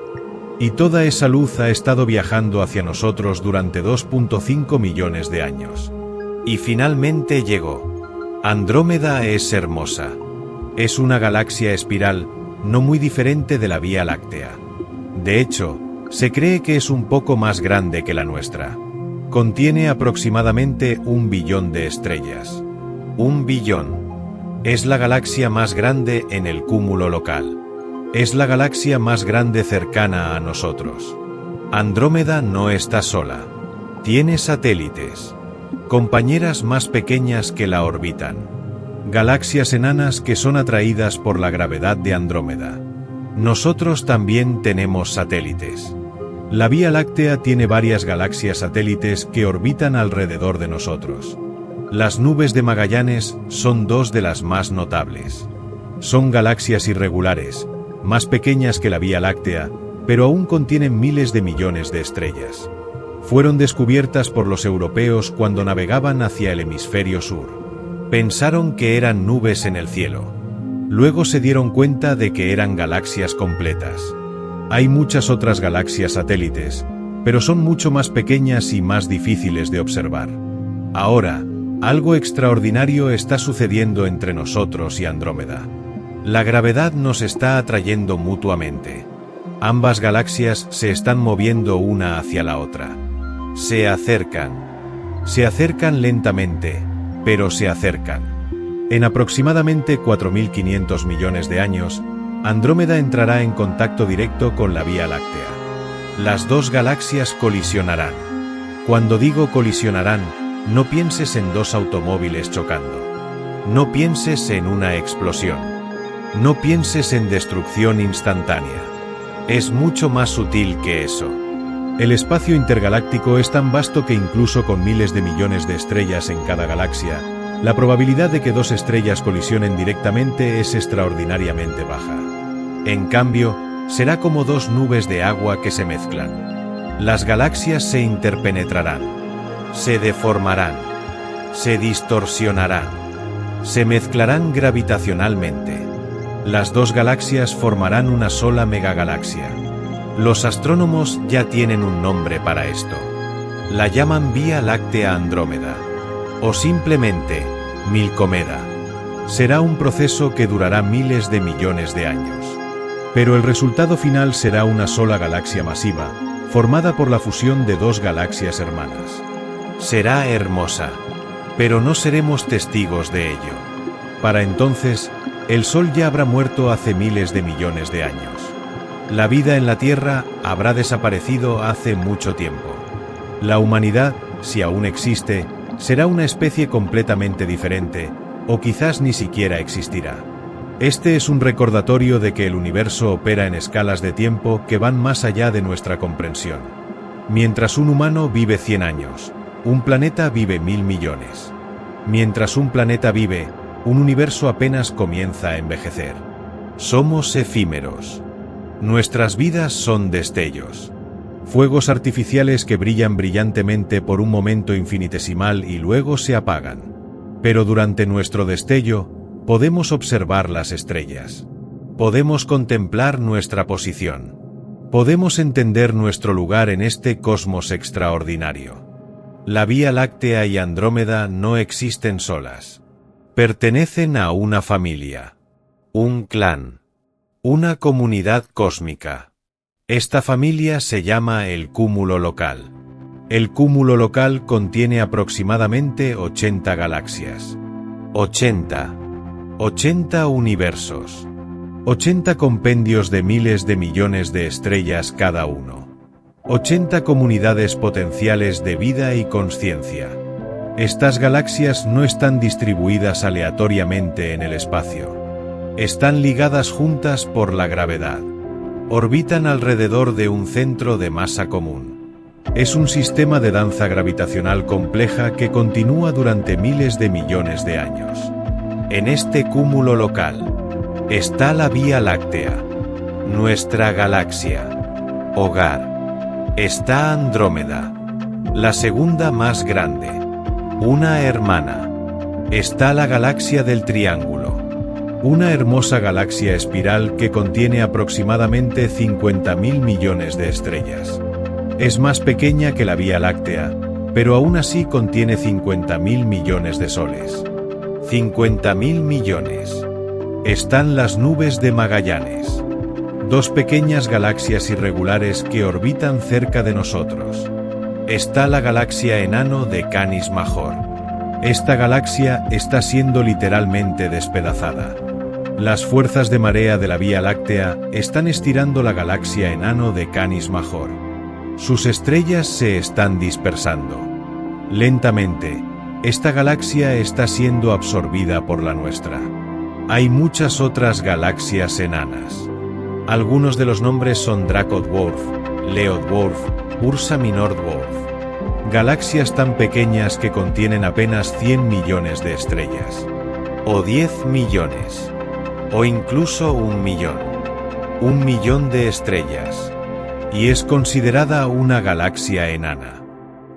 Y toda esa luz ha estado viajando hacia nosotros durante 2.5 millones de años. Y finalmente llegó. Andrómeda es hermosa. Es una galaxia espiral, no muy diferente de la Vía Láctea. De hecho, se cree que es un poco más grande que la nuestra. Contiene aproximadamente 1 billón de estrellas. 1 billón. Es la galaxia más grande en el cúmulo local. Es la galaxia más grande cercana a nosotros. Andrómeda no está sola. Tiene satélites. Compañeras más pequeñas que la orbitan. Galaxias enanas que son atraídas por la gravedad de Andrómeda. Nosotros también tenemos satélites. La Vía Láctea tiene varias galaxias satélites que orbitan alrededor de nosotros. Las nubes de Magallanes son 2 de las más notables. Son galaxias irregulares, más pequeñas que la Vía Láctea, pero aún contienen miles de millones de estrellas. Fueron descubiertas por los europeos cuando navegaban hacia el hemisferio sur. Pensaron que eran nubes en el cielo. Luego se dieron cuenta de que eran galaxias completas. Hay muchas otras galaxias satélites, pero son mucho más pequeñas y más difíciles de observar. Ahora, algo extraordinario está sucediendo entre nosotros y Andrómeda. La gravedad nos está atrayendo mutuamente. Ambas galaxias se están moviendo una hacia la otra. Se acercan. Se acercan lentamente, pero se acercan. En aproximadamente 4.500 millones de años, Andrómeda entrará en contacto directo con la Vía Láctea. Las dos galaxias colisionarán. Cuando digo colisionarán, no pienses en dos automóviles chocando. No pienses en una explosión. No pienses en destrucción instantánea. Es mucho más sutil que eso. El espacio intergaláctico es tan vasto que incluso con miles de millones de estrellas en cada galaxia, la probabilidad de que dos estrellas colisionen directamente es extraordinariamente baja. En cambio, será como dos nubes de agua que se mezclan. Las galaxias se interpenetrarán, se deformarán, se distorsionarán, se mezclarán gravitacionalmente. Las dos galaxias formarán una sola megagalaxia. Los astrónomos ya tienen un nombre para esto. La llaman Vía Láctea Andrómeda. O simplemente, Milcomeda. Será un proceso que durará miles de millones de años. Pero el resultado final será una sola galaxia masiva, formada por la fusión de dos galaxias hermanas. Será hermosa, pero no seremos testigos de ello. Para entonces, el Sol ya habrá muerto hace miles de millones de años. La vida en la Tierra habrá desaparecido hace mucho tiempo. La humanidad, si aún existe, será una especie completamente diferente, o quizás ni siquiera existirá. Este es un recordatorio de que el universo opera en escalas de tiempo que van más allá de nuestra comprensión. Mientras un humano vive 100 años, un planeta vive 1000 millones. Mientras un planeta vive, un universo apenas comienza a envejecer. Somos efímeros. Nuestras vidas son destellos. Fuegos artificiales que brillan brillantemente por un momento infinitesimal y luego se apagan. Pero durante nuestro destello, podemos observar las estrellas. Podemos contemplar nuestra posición. Podemos entender nuestro lugar en este cosmos extraordinario. La Vía Láctea y Andrómeda no existen solas. Pertenecen a una familia, un clan, una comunidad cósmica. Esta familia se llama el cúmulo local. El cúmulo local contiene aproximadamente 80 galaxias. 80 universos. 80 compendios de miles de millones de estrellas cada uno. 80 comunidades potenciales de vida y consciencia. Estas galaxias no están distribuidas aleatoriamente en el espacio. Están ligadas juntas por la gravedad. Orbitan alrededor de un centro de masa común. Es un sistema de danza gravitacional compleja que continúa durante miles de millones de años. En este cúmulo local está la Vía Láctea, nuestra galaxia, hogar. Está Andrómeda, la segunda más grande, una hermana. Está la galaxia del Triángulo, una hermosa galaxia espiral que contiene aproximadamente 50.000 millones de estrellas. Es más pequeña que la Vía Láctea, pero aún así contiene 50.000 millones de soles. 50.000 millones. Están las nubes de Magallanes. Dos pequeñas galaxias irregulares que orbitan cerca de nosotros. Está la galaxia enano de Canis Major. Esta galaxia está siendo literalmente despedazada. Las fuerzas de marea de la Vía Láctea están estirando la galaxia enano de Canis Major. Sus estrellas se están dispersando. Lentamente, esta galaxia está siendo absorbida por la nuestra. Hay muchas otras galaxias enanas. Algunos de los nombres son Draco Dwarf, Leo Dwarf, Ursa Minor Dwarf. Galaxias tan pequeñas que contienen apenas 100 millones de estrellas. O 10 millones. o incluso 1.000.000. 1.000.000 de estrellas. Y es considerada una galaxia enana.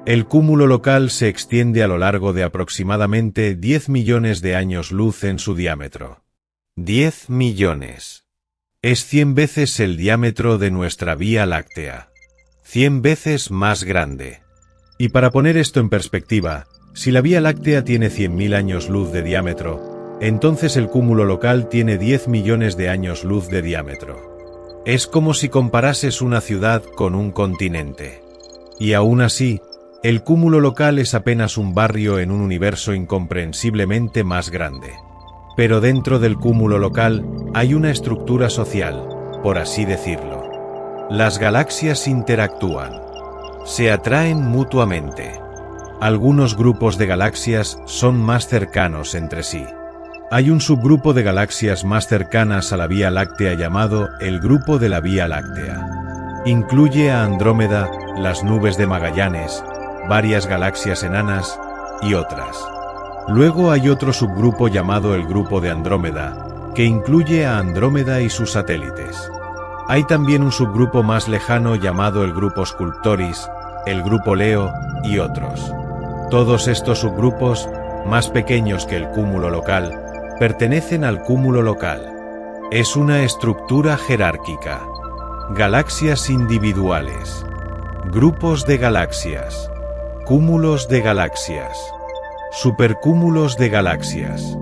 El cúmulo local se extiende a lo largo de aproximadamente 10 millones de años luz en su diámetro. 10 millones. Es 100 veces el diámetro de nuestra Vía Láctea. 100 veces más grande. Y para poner esto en perspectiva, si la Vía Láctea tiene 100.000 años luz de diámetro, entonces el cúmulo local tiene 10 millones de años luz de diámetro. Es como si comparases una ciudad con un continente. Y aún así, el cúmulo local es apenas un barrio en un universo incomprensiblemente más grande. Pero dentro del cúmulo local hay una estructura social, por así decirlo. Las galaxias interactúan. Se atraen mutuamente. Algunos grupos de galaxias son más cercanos entre sí. Hay un subgrupo de galaxias más cercanas a la Vía Láctea llamado el Grupo de la Vía Láctea. Incluye a Andrómeda, las nubes de Magallanes, varias galaxias enanas y otras. Luego hay otro subgrupo llamado el Grupo de Andrómeda, que incluye a Andrómeda y sus satélites. Hay también un subgrupo más lejano llamado el Grupo Sculptoris, el Grupo Leo y otros. Todos estos subgrupos, más pequeños que el cúmulo local, pertenecen al cúmulo local. Es una estructura jerárquica. Galaxias individuales. Grupos de galaxias. Cúmulos de galaxias. Supercúmulos de galaxias.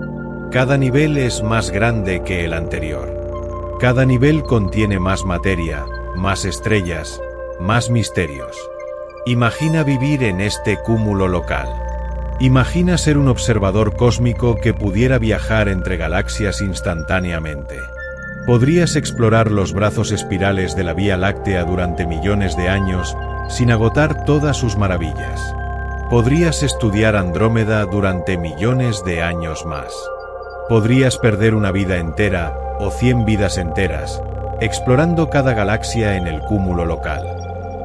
Cada nivel es más grande que el anterior. Cada nivel contiene más materia, más estrellas, más misterios. Imagina vivir en este cúmulo local. Imagina ser un observador cósmico que pudiera viajar entre galaxias instantáneamente. Podrías explorar los brazos espirales de la Vía Láctea durante millones de años sin agotar todas sus maravillas. Podrías estudiar Andrómeda durante millones de años más. Podrías perder una vida entera o 100 vidas enteras explorando cada galaxia en el cúmulo local.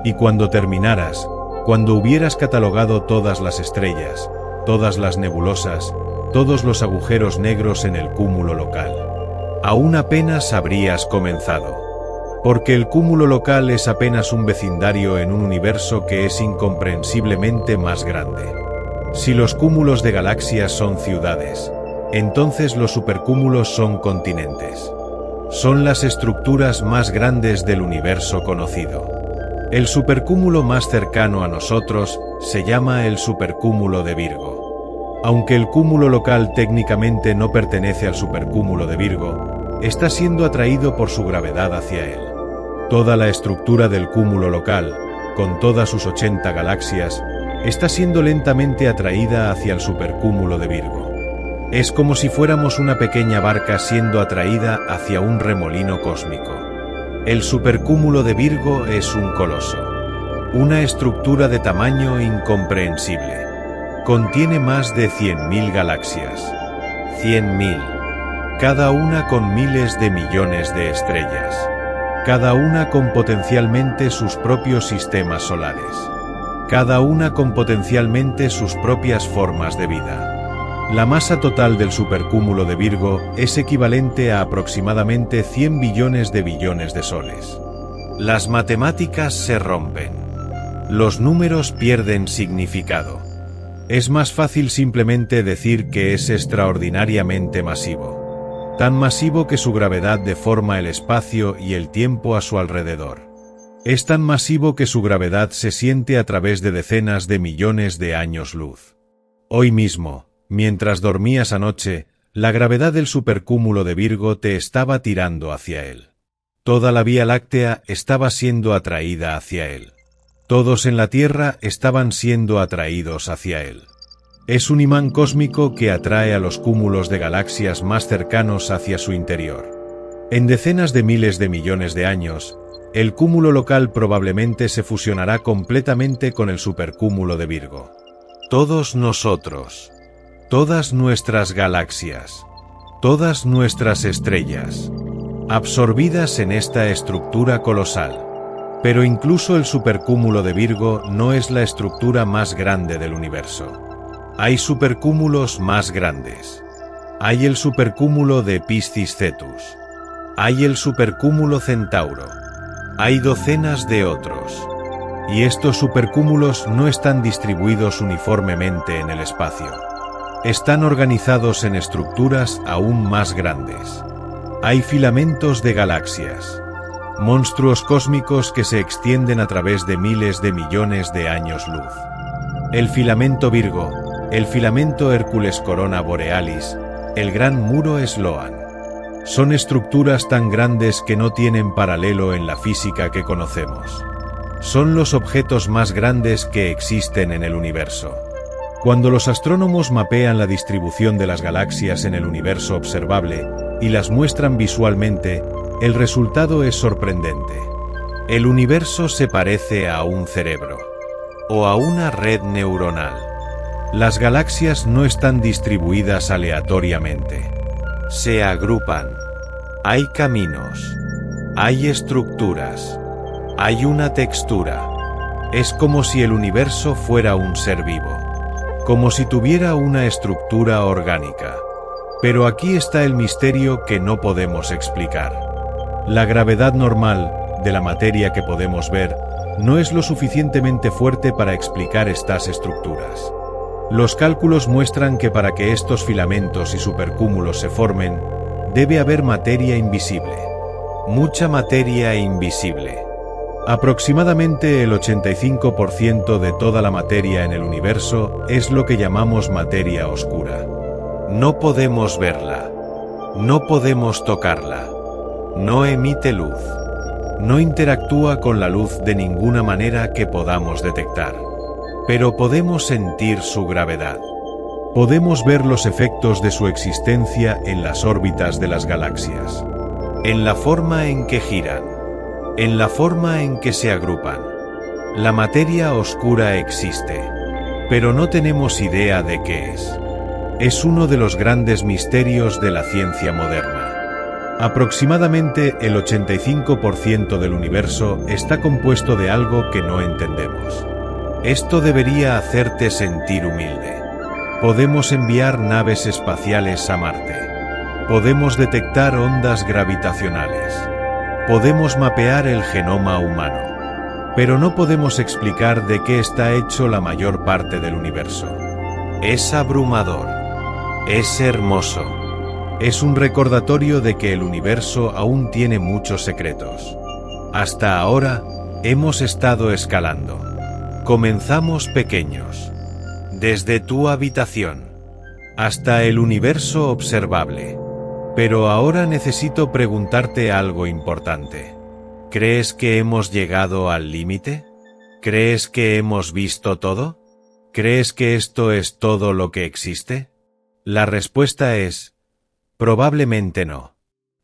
Y cuando terminaras, cuando hubieras catalogado todas las estrellas, todas las nebulosas, todos los agujeros negros en el cúmulo local, aún apenas habrías comenzado. Porque el cúmulo local es apenas un vecindario en un universo que es incomprensiblemente más grande. Si los cúmulos de galaxias son ciudades, entonces los supercúmulos son continentes. Son las estructuras más grandes del universo conocido. El supercúmulo más cercano a nosotros se llama el supercúmulo de Virgo. Aunque el cúmulo local técnicamente no pertenece al supercúmulo de Virgo, está siendo atraído por su gravedad hacia él. Toda la estructura del cúmulo local, con todas sus 80 galaxias, está siendo lentamente atraída hacia el supercúmulo de Virgo. Es como si fuéramos una pequeña barca siendo atraída hacia un remolino cósmico. El supercúmulo de Virgo es un coloso. Una estructura de tamaño incomprensible. Contiene más de 100.000 galaxias. 100.000. Cada una con miles de millones de estrellas. Cada una con potencialmente sus propios sistemas solares. Cada una con potencialmente sus propias formas de vida. La masa total del supercúmulo de Virgo es equivalente a aproximadamente 100 billones de soles. Las matemáticas se rompen. Los números pierden significado. Es más fácil simplemente decir que es extraordinariamente masivo. Tan masivo que su gravedad deforma el espacio y el tiempo a su alrededor. Es tan masivo que su gravedad se siente a través de decenas de millones de años luz. Hoy mismo, mientras dormías anoche, la gravedad del supercúmulo de Virgo te estaba tirando hacia él. Toda la Vía Láctea estaba siendo atraída hacia él. Todos en la Tierra estaban siendo atraídos hacia él. Es un imán cósmico que atrae a los cúmulos de galaxias más cercanos hacia su interior. En decenas de miles de millones de años, el cúmulo local probablemente se fusionará completamente con el supercúmulo de Virgo. Todos nosotros, todas nuestras galaxias, todas nuestras estrellas, absorbidas en esta estructura colosal. Pero incluso el supercúmulo de Virgo no es la estructura más grande del universo. Hay supercúmulos más grandes. Hay el supercúmulo de Piscis Cetus. Hay el supercúmulo Centauro. Hay docenas de otros. Y estos supercúmulos no están distribuidos uniformemente en el espacio. Están organizados en estructuras aún más grandes. Hay filamentos de galaxias. Monstruos cósmicos que se extienden a través de miles de millones de años luz. El filamento Virgo, el filamento Hércules Corona Borealis, el gran muro Sloan. Son estructuras tan grandes que no tienen paralelo en la física que conocemos. Son los objetos más grandes que existen en el universo. Cuando los astrónomos mapean la distribución de las galaxias en el universo observable y las muestran visualmente, el resultado es sorprendente. El universo se parece a un cerebro o a una red neuronal. Las galaxias no están distribuidas aleatoriamente. Se agrupan. Hay caminos. Hay estructuras. Hay una textura. Es como si el universo fuera un ser vivo. Como si tuviera una estructura orgánica. Pero aquí está el misterio que no podemos explicar. La gravedad normal, de la materia que podemos ver, no es lo suficientemente fuerte para explicar estas estructuras. Los cálculos muestran que para que estos filamentos y supercúmulos se formen, debe haber materia invisible. Mucha materia invisible. Aproximadamente el 85% de toda la materia en el universo es lo que llamamos materia oscura. No podemos verla. No podemos tocarla. No emite luz. No interactúa con la luz de ninguna manera que podamos detectar. Pero podemos sentir su gravedad. Podemos ver los efectos de su existencia en las órbitas de las galaxias. En la forma en que giran. En la forma en que se agrupan. La materia oscura existe. Pero no tenemos idea de qué es. Es uno de los grandes misterios de la ciencia moderna. Aproximadamente el 85% del universo está compuesto de algo que no entendemos. Esto debería hacerte sentir humilde. Podemos enviar naves espaciales a Marte. Podemos detectar ondas gravitacionales. Podemos mapear el genoma humano. Pero no podemos explicar de qué está hecho la mayor parte del universo. Es abrumador. Es hermoso. Es un recordatorio de que el universo aún tiene muchos secretos. Hasta ahora, hemos estado escalando. Comenzamos pequeños. Desde tu habitación. Hasta el universo observable. Pero ahora necesito preguntarte algo importante. ¿Crees que hemos llegado al límite? ¿Crees que hemos visto todo? ¿Crees que esto es todo lo que existe? La respuesta es: probablemente no.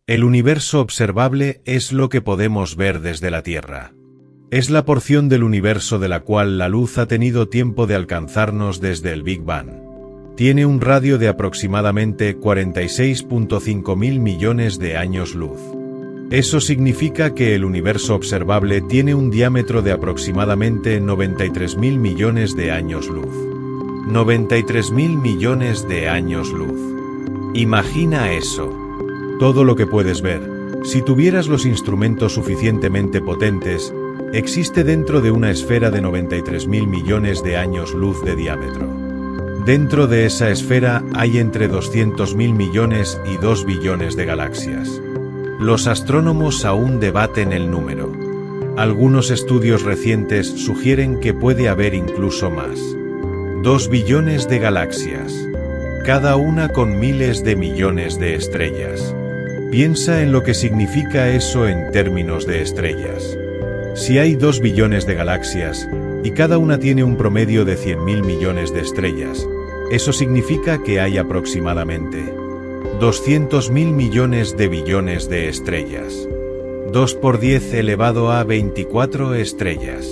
El universo observable es lo que podemos ver desde la Tierra. Es la porción del universo de la cual la luz ha tenido tiempo de alcanzarnos desde el Big Bang. Tiene un radio de aproximadamente 46.5 mil millones de años luz. Eso significa que el universo observable tiene un diámetro de aproximadamente 93 mil millones de años luz. 93 mil millones de años luz. Imagina eso. Todo lo que puedes ver, si tuvieras los instrumentos suficientemente potentes, existe dentro de una esfera de 93 mil millones de años luz de diámetro. Dentro de esa esfera hay entre 200 mil millones y 2 billones de galaxias. Los astrónomos aún debaten el número. Algunos estudios recientes sugieren que puede haber incluso más. 2 billones de galaxias. Cada una con miles de millones de estrellas. Piensa en lo que significa eso en términos de estrellas. Si hay 2 billones de galaxias, y cada una tiene un promedio de 100.000 millones de estrellas, eso significa que hay aproximadamente 200.000 millones de billones de estrellas. 2 por 10 elevado a 24 estrellas.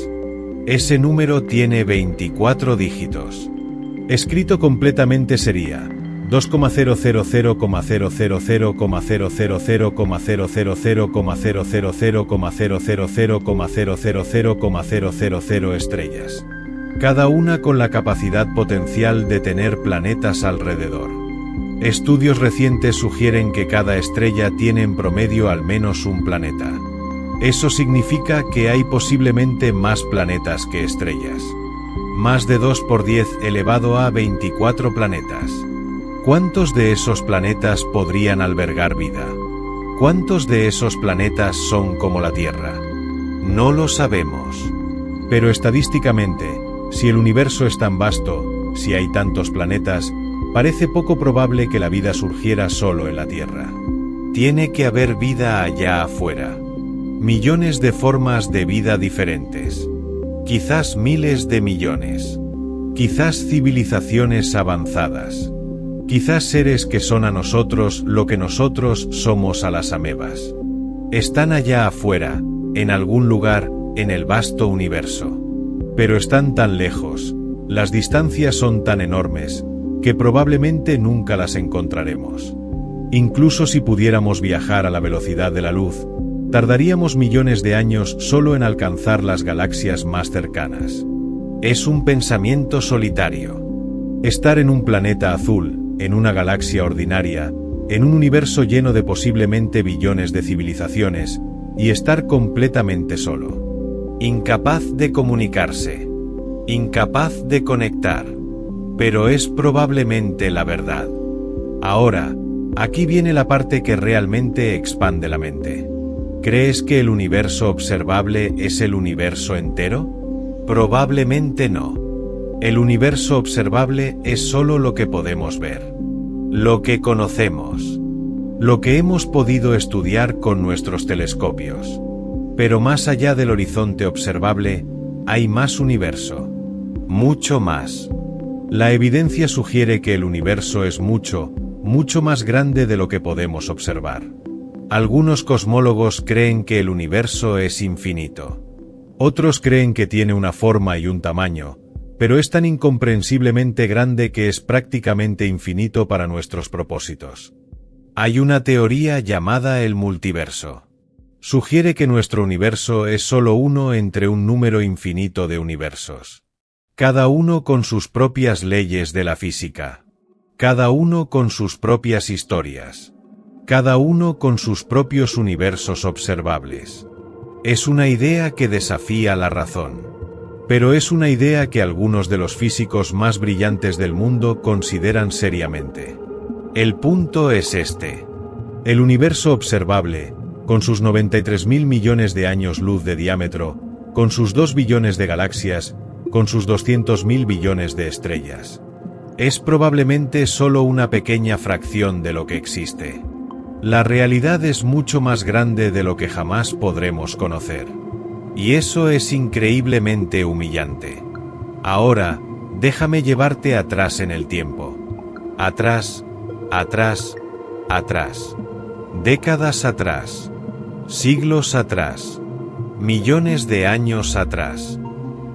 Ese número tiene 24 dígitos. Escrito completamente sería 2,000,000,000,000,000,000,000,000,000 estrellas. Cada una con la capacidad potencial de tener planetas alrededor. Estudios recientes sugieren que cada estrella tiene en promedio al menos un planeta. Eso significa que hay posiblemente más planetas que estrellas. Más de 2 por 10 elevado a 24 planetas. ¿Cuántos de esos planetas podrían albergar vida? ¿Cuántos de esos planetas son como la Tierra? No lo sabemos. Pero estadísticamente, si el universo es tan vasto, si hay tantos planetas, parece poco probable que la vida surgiera solo en la Tierra. Tiene que haber vida allá afuera. Millones de formas de vida diferentes. Quizás miles de millones. Quizás civilizaciones avanzadas. Quizás seres que son a nosotros lo que nosotros somos a las amebas. Están allá afuera, en algún lugar, en el vasto universo. Pero están tan lejos, las distancias son tan enormes, que probablemente nunca las encontraremos. Incluso si pudiéramos viajar a la velocidad de la luz, tardaríamos millones de años solo en alcanzar las galaxias más cercanas. Es un pensamiento solitario. Estar en un planeta azul, en una galaxia ordinaria, en un universo lleno de posiblemente billones de civilizaciones, y estar completamente solo. Incapaz de comunicarse. Incapaz de conectar. Pero es probablemente la verdad. Ahora, aquí viene la parte que realmente expande la mente. ¿Crees que el universo observable es el universo entero? Probablemente no. El universo observable es solo lo que podemos ver. Lo que conocemos. Lo que hemos podido estudiar con nuestros telescopios. Pero más allá del horizonte observable, hay más universo. Mucho más. La evidencia sugiere que el universo es mucho, mucho más grande de lo que podemos observar. Algunos cosmólogos creen que el universo es infinito. Otros creen que tiene una forma y un tamaño, pero es tan incomprensiblemente grande que es prácticamente infinito para nuestros propósitos. Hay una teoría llamada el multiverso. Sugiere que nuestro universo es solo uno entre un número infinito de universos. Cada uno con sus propias leyes de la física. Cada uno con sus propias historias. Cada uno con sus propios universos observables. Es una idea que desafía la razón. Pero es una idea que algunos de los físicos más brillantes del mundo consideran seriamente. El punto es este. El universo observable, con sus 93.000 millones de años luz de diámetro, con sus 2 billones de galaxias, con sus 200.000 billones de estrellas. Es probablemente solo una pequeña fracción de lo que existe. La realidad es mucho más grande de lo que jamás podremos conocer. Y eso es increíblemente humillante. Ahora, déjame llevarte atrás en el tiempo. Atrás, atrás, atrás. Décadas atrás. Siglos atrás. Millones de años atrás.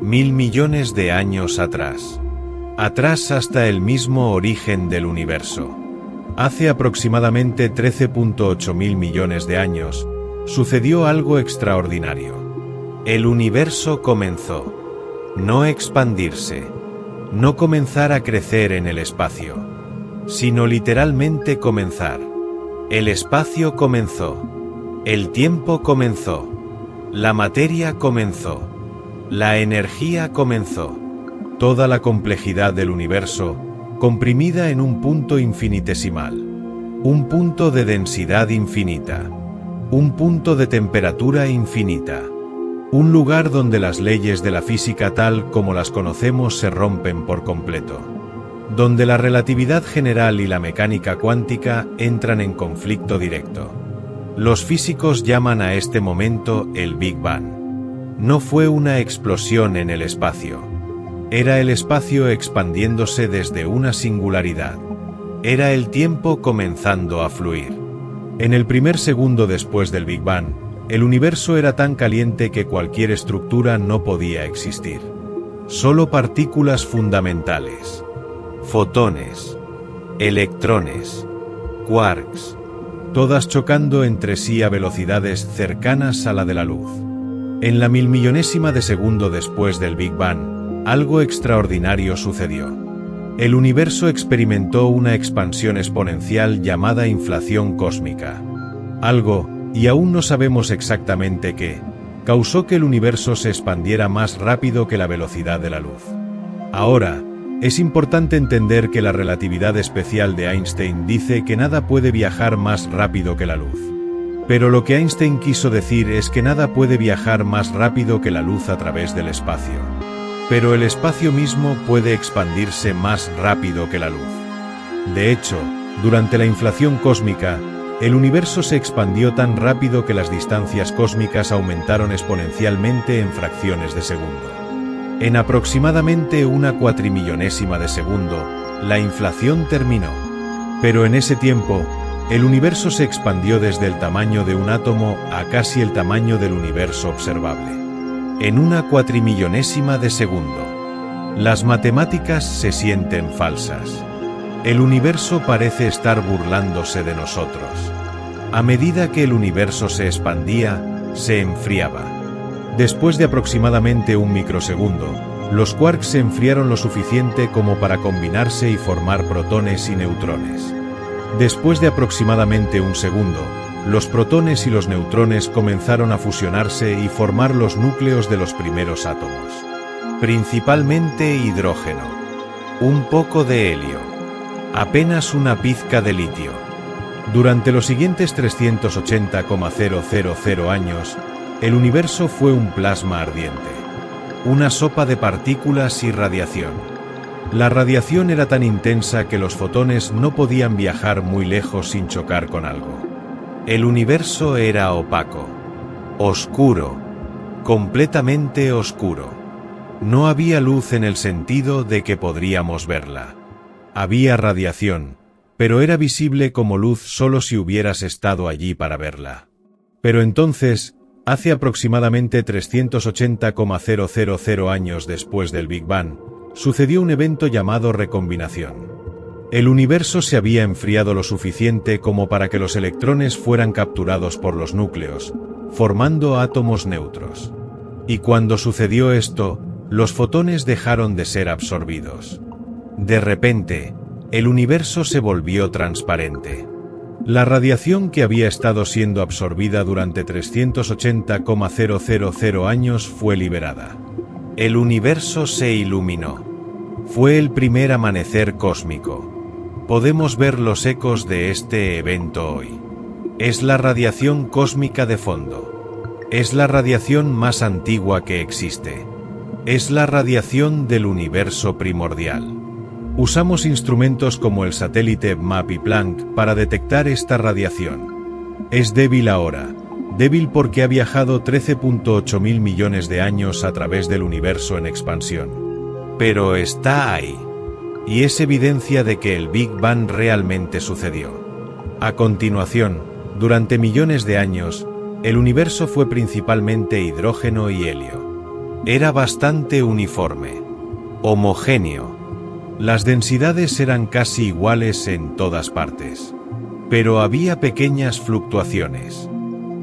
1.000 millones de años atrás. Atrás hasta el mismo origen del universo. Hace aproximadamente 13.8 mil millones de años, sucedió algo extraordinario. El universo comenzó. No expandirse. No comenzar a crecer en el espacio. Sino literalmente comenzar. El espacio comenzó. El tiempo comenzó. La materia comenzó. La energía comenzó. Toda la complejidad del universo, comprimida en un punto infinitesimal. Un punto de densidad infinita. Un punto de temperatura infinita. Un lugar donde las leyes de la física tal como las conocemos se rompen por completo. Donde la relatividad general y la mecánica cuántica entran en conflicto directo. Los físicos llaman a este momento el Big Bang. No fue una explosión en el espacio. Era el espacio expandiéndose desde una singularidad. Era el tiempo comenzando a fluir. En el primer segundo después del Big Bang, el universo era tan caliente que cualquier estructura no podía existir. Solo partículas fundamentales. Fotones. Electrones. Quarks. Todas chocando entre sí a velocidades cercanas a la de la luz. En la milmillonésima de segundo después del Big Bang, algo extraordinario sucedió. El universo experimentó una expansión exponencial llamada inflación cósmica. Algo, y aún no sabemos exactamente qué, causó que el universo se expandiera más rápido que la velocidad de la luz. Ahora, es importante entender que la relatividad especial de Einstein dice que nada puede viajar más rápido que la luz. Pero lo que Einstein quiso decir es que nada puede viajar más rápido que la luz a través del espacio. Pero el espacio mismo puede expandirse más rápido que la luz. De hecho, durante la inflación cósmica, el universo se expandió tan rápido que las distancias cósmicas aumentaron exponencialmente en fracciones de segundo. En aproximadamente una cuatrimillonésima de segundo, la inflación terminó. Pero en ese tiempo, el universo se expandió desde el tamaño de un átomo a casi el tamaño del universo observable. En una cuatrimillonésima de segundo. Las matemáticas se sienten falsas. El universo parece estar burlándose de nosotros. A medida que el universo se expandía, se enfriaba. Después de aproximadamente un microsegundo, los quarks se enfriaron lo suficiente como para combinarse y formar protones y neutrones. Después de aproximadamente un segundo, los protones y los neutrones comenzaron a fusionarse y formar los núcleos de los primeros átomos. Principalmente hidrógeno. Un poco de helio. Apenas una pizca de litio. Durante los siguientes 380,000 años, el universo fue un plasma ardiente. Una sopa de partículas y radiación. La radiación era tan intensa que los fotones no podían viajar muy lejos sin chocar con algo. El universo era opaco. Oscuro. Completamente oscuro. No había luz en el sentido de que podríamos verla. Había radiación, pero era visible como luz solo si hubieras estado allí para verla. Pero entonces, hace aproximadamente 380,000 años después del Big Bang, sucedió un evento llamado recombinación. El universo se había enfriado lo suficiente como para que los electrones fueran capturados por los núcleos, formando átomos neutros. Y cuando sucedió esto, los fotones dejaron de ser absorbidos. De repente, el universo se volvió transparente. La radiación que había estado siendo absorbida durante 380,000 años fue liberada. El universo se iluminó. Fue el primer amanecer cósmico. Podemos ver los ecos de este evento hoy. Es la radiación cósmica de fondo. Es la radiación más antigua que existe. Es la radiación del universo primordial. Usamos instrumentos como el satélite MAP y Planck para detectar esta radiación. Es débil ahora, débil porque ha viajado 13,8 mil millones de años a través del universo en expansión. Pero está ahí. Y es evidencia de que el Big Bang realmente sucedió. A continuación, durante millones de años, el universo fue principalmente hidrógeno y helio. Era bastante uniforme. Homogéneo. Las densidades eran casi iguales en todas partes. Pero había pequeñas fluctuaciones.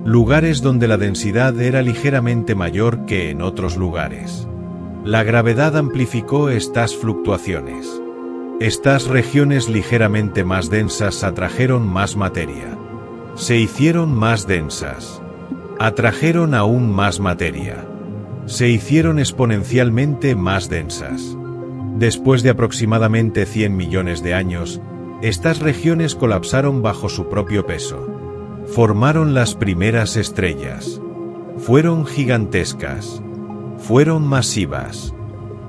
Lugares donde la densidad era ligeramente mayor que en otros lugares. La gravedad amplificó estas fluctuaciones. Estas regiones ligeramente más densas atrajeron más materia. Se hicieron más densas. Atrajeron aún más materia. Se hicieron exponencialmente más densas. Después de aproximadamente 100 millones de años, estas regiones colapsaron bajo su propio peso. Formaron las primeras estrellas. Fueron gigantescas. Fueron masivas.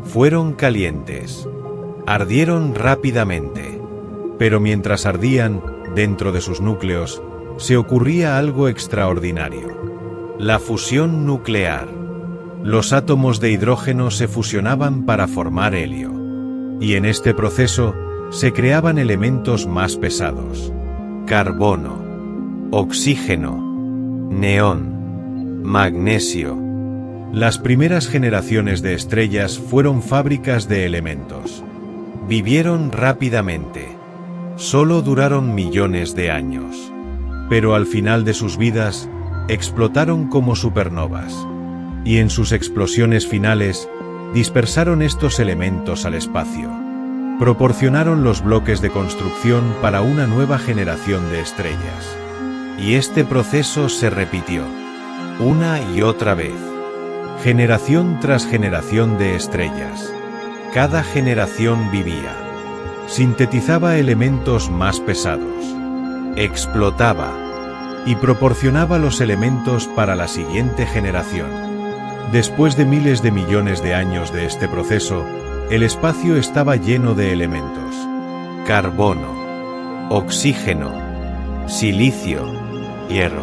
Fueron calientes. Ardieron rápidamente. Pero mientras ardían, dentro de sus núcleos, se ocurría algo extraordinario. La fusión nuclear. Los átomos de hidrógeno se fusionaban para formar helio. Y en este proceso, se creaban elementos más pesados. Carbono. Oxígeno. Neón. Magnesio. Las primeras generaciones de estrellas fueron fábricas de elementos. Vivieron rápidamente. Solo duraron millones de años. Pero al final de sus vidas, explotaron como supernovas. Y en sus explosiones finales, dispersaron estos elementos al espacio. Proporcionaron los bloques de construcción para una nueva generación de estrellas. Y este proceso se repitió, una y otra vez. Generación tras generación de estrellas. Cada generación vivía. Sintetizaba elementos más pesados. Explotaba. Y proporcionaba los elementos para la siguiente generación. Después de miles de millones de años de este proceso, el espacio estaba lleno de elementos. Carbono, oxígeno, silicio, hierro,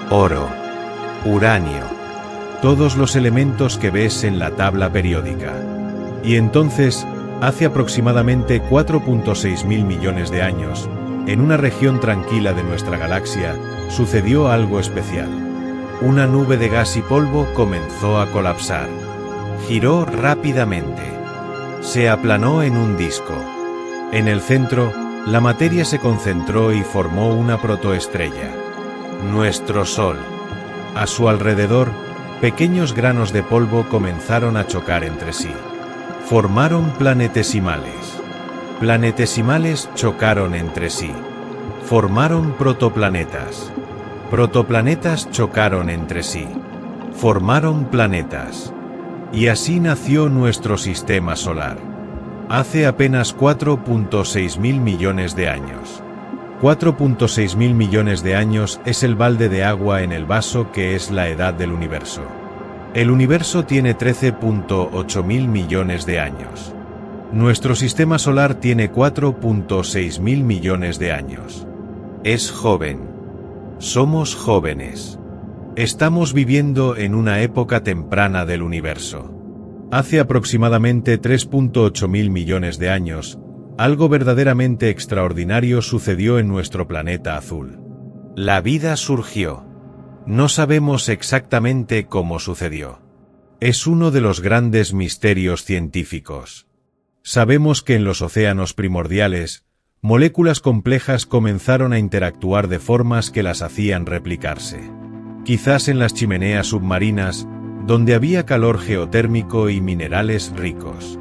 oro, uranio. Todos los elementos que ves en la tabla periódica. Y entonces, hace aproximadamente 4.6 mil millones de años, en una región tranquila de nuestra galaxia, sucedió algo especial. Una nube de gas y polvo comenzó a colapsar. Giró rápidamente. Se aplanó en un disco. En el centro, la materia se concentró y formó una protoestrella. Nuestro Sol. A su alrededor, pequeños granos de polvo comenzaron a chocar entre sí. Formaron planetesimales. Planetesimales chocaron entre sí. Formaron protoplanetas. Protoplanetas chocaron entre sí. Formaron planetas. Y así nació nuestro sistema solar. Hace apenas 4.6 mil millones de años. 4.6 mil millones de años es el balde de agua en el vaso que es la edad del universo. El universo tiene 13.8 mil millones de años. Nuestro sistema solar tiene 4.6 mil millones de años. Es joven. Somos jóvenes. Estamos viviendo en una época temprana del universo. Hace aproximadamente 3.8 mil millones de años, algo verdaderamente extraordinario sucedió en nuestro planeta azul. La vida surgió. No sabemos exactamente cómo sucedió. Es uno de los grandes misterios científicos. Sabemos que en los océanos primordiales, moléculas complejas comenzaron a interactuar de formas que las hacían replicarse. Quizás en las chimeneas submarinas, donde había calor geotérmico y minerales ricos.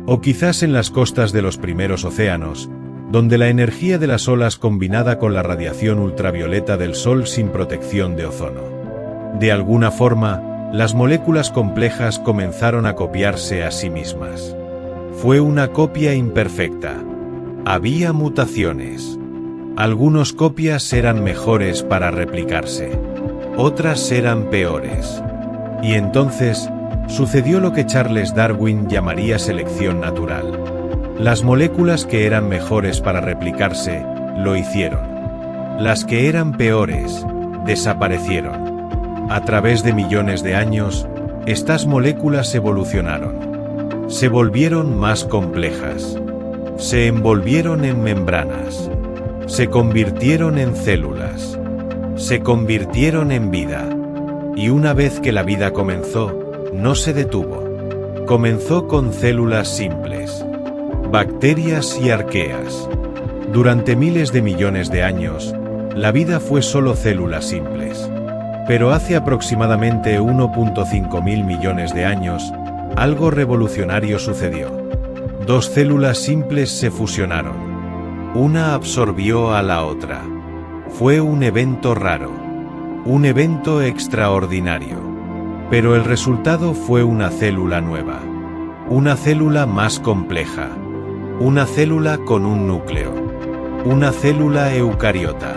O quizás en las costas de los primeros océanos, donde la energía de las olas combinada con la radiación ultravioleta del Sol sin protección de ozono. De alguna forma, las moléculas complejas comenzaron a copiarse a sí mismas. Fue una copia imperfecta. Había mutaciones. Algunas copias eran mejores para replicarse. Otras eran peores. Y entonces, sucedió lo que Charles Darwin llamaría selección natural. Las moléculas que eran mejores para replicarse, lo hicieron. Las que eran peores, desaparecieron. A través de millones de años, estas moléculas evolucionaron. Se volvieron más complejas. Se envolvieron en membranas. Se convirtieron en células. Se convirtieron en vida. Y una vez que la vida comenzó, no se detuvo. Comenzó con células simples. Bacterias y arqueas. Durante miles de millones de años, la vida fue solo células simples. Pero hace aproximadamente 1.5 mil millones de años, algo revolucionario sucedió. Dos células simples se fusionaron. Una absorbió a la otra. Fue un evento raro. Un evento extraordinario. Pero el resultado fue una célula nueva. Una célula más compleja. Una célula con un núcleo. Una célula eucariota.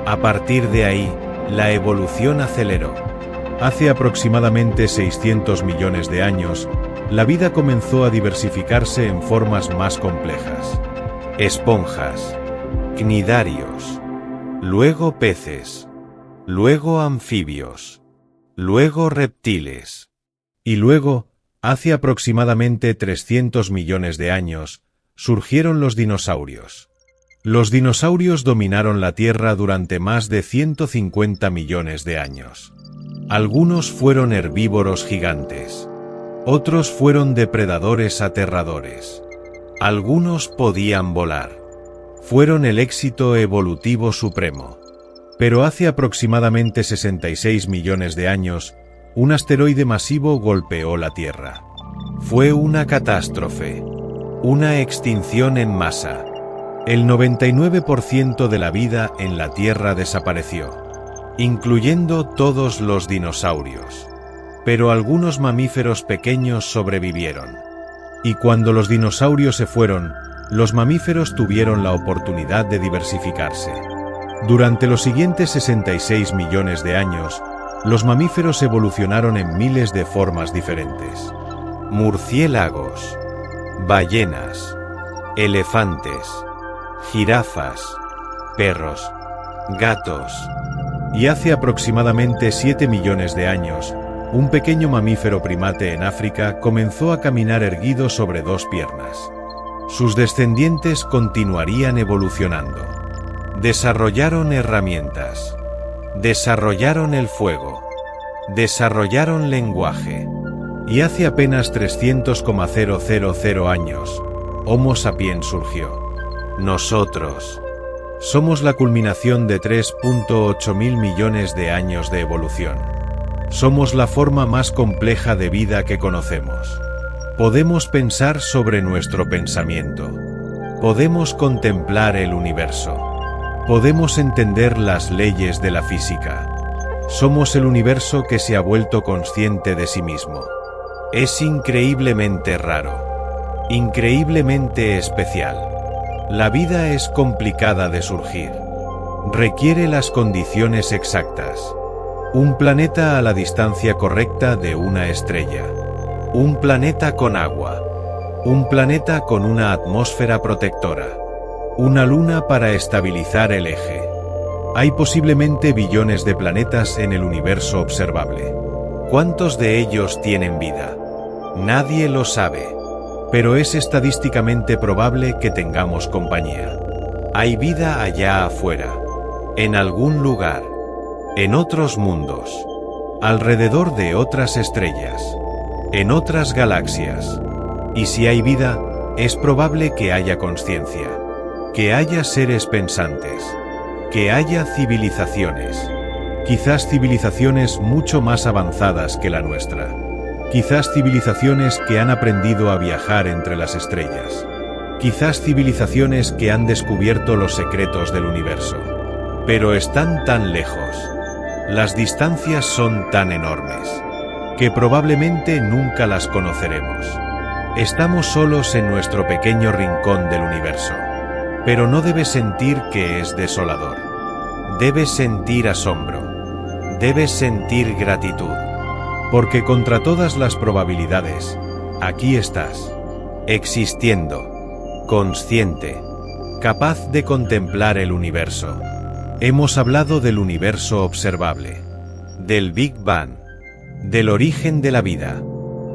A partir de ahí, la evolución aceleró. Hace aproximadamente 600 millones de años, la vida comenzó a diversificarse en formas más complejas. Esponjas. Cnidarios. Luego peces. Luego anfibios. Luego reptiles. Y luego, hace aproximadamente 300 millones de años, surgieron los dinosaurios. Los dinosaurios dominaron la Tierra durante más de 150 millones de años. Algunos fueron herbívoros gigantes. Otros fueron depredadores aterradores. Algunos podían volar. Fueron el éxito evolutivo supremo. Pero hace aproximadamente 66 millones de años, un asteroide masivo golpeó la Tierra. Fue una catástrofe. Una extinción en masa. El 99% de la vida en la Tierra desapareció, incluyendo todos los dinosaurios. Pero algunos mamíferos pequeños sobrevivieron. Y cuando los dinosaurios se fueron, los mamíferos tuvieron la oportunidad de diversificarse. Durante los siguientes 66 millones de años, los mamíferos evolucionaron en miles de formas diferentes. Murciélagos, ballenas, elefantes, jirafas, perros, gatos. Y hace aproximadamente 7 millones de años, un pequeño mamífero primate en África comenzó a caminar erguido sobre dos piernas. Sus descendientes continuarían evolucionando. Desarrollaron herramientas. Desarrollaron el fuego. Desarrollaron lenguaje. Y hace apenas 300,000 años, Homo sapiens surgió. Nosotros somos la culminación de 3.8 mil millones de años de evolución. Somos la forma más compleja de vida que conocemos. Podemos pensar sobre nuestro pensamiento. Podemos contemplar el universo. Podemos entender las leyes de la física. Somos el universo que se ha vuelto consciente de sí mismo. Es increíblemente raro. Increíblemente especial. La vida es complicada de surgir. Requiere las condiciones exactas. Un planeta a la distancia correcta de una estrella. Un planeta con agua. Un planeta con una atmósfera protectora. Una luna para estabilizar el eje. Hay posiblemente billones de planetas en el universo observable. ¿Cuántos de ellos tienen vida? Nadie lo sabe. Pero es estadísticamente probable que tengamos compañía. Hay vida allá afuera. En algún lugar. En otros mundos. Alrededor de otras estrellas. En otras galaxias. Y si hay vida, es probable que haya consciencia. Que haya seres pensantes. Que haya civilizaciones. Quizás civilizaciones mucho más avanzadas que la nuestra. Quizás civilizaciones que han aprendido a viajar entre las estrellas. Quizás civilizaciones que han descubierto los secretos del universo. Pero están tan lejos. Las distancias son tan enormes, que probablemente nunca las conoceremos. Estamos solos en nuestro pequeño rincón del universo. Pero no debes sentir que es desolador. Debes sentir asombro. Debes sentir gratitud. Porque contra todas las probabilidades, aquí estás, existiendo, consciente, capaz de contemplar el universo. Hemos hablado del universo observable, del Big Bang, del origen de la vida.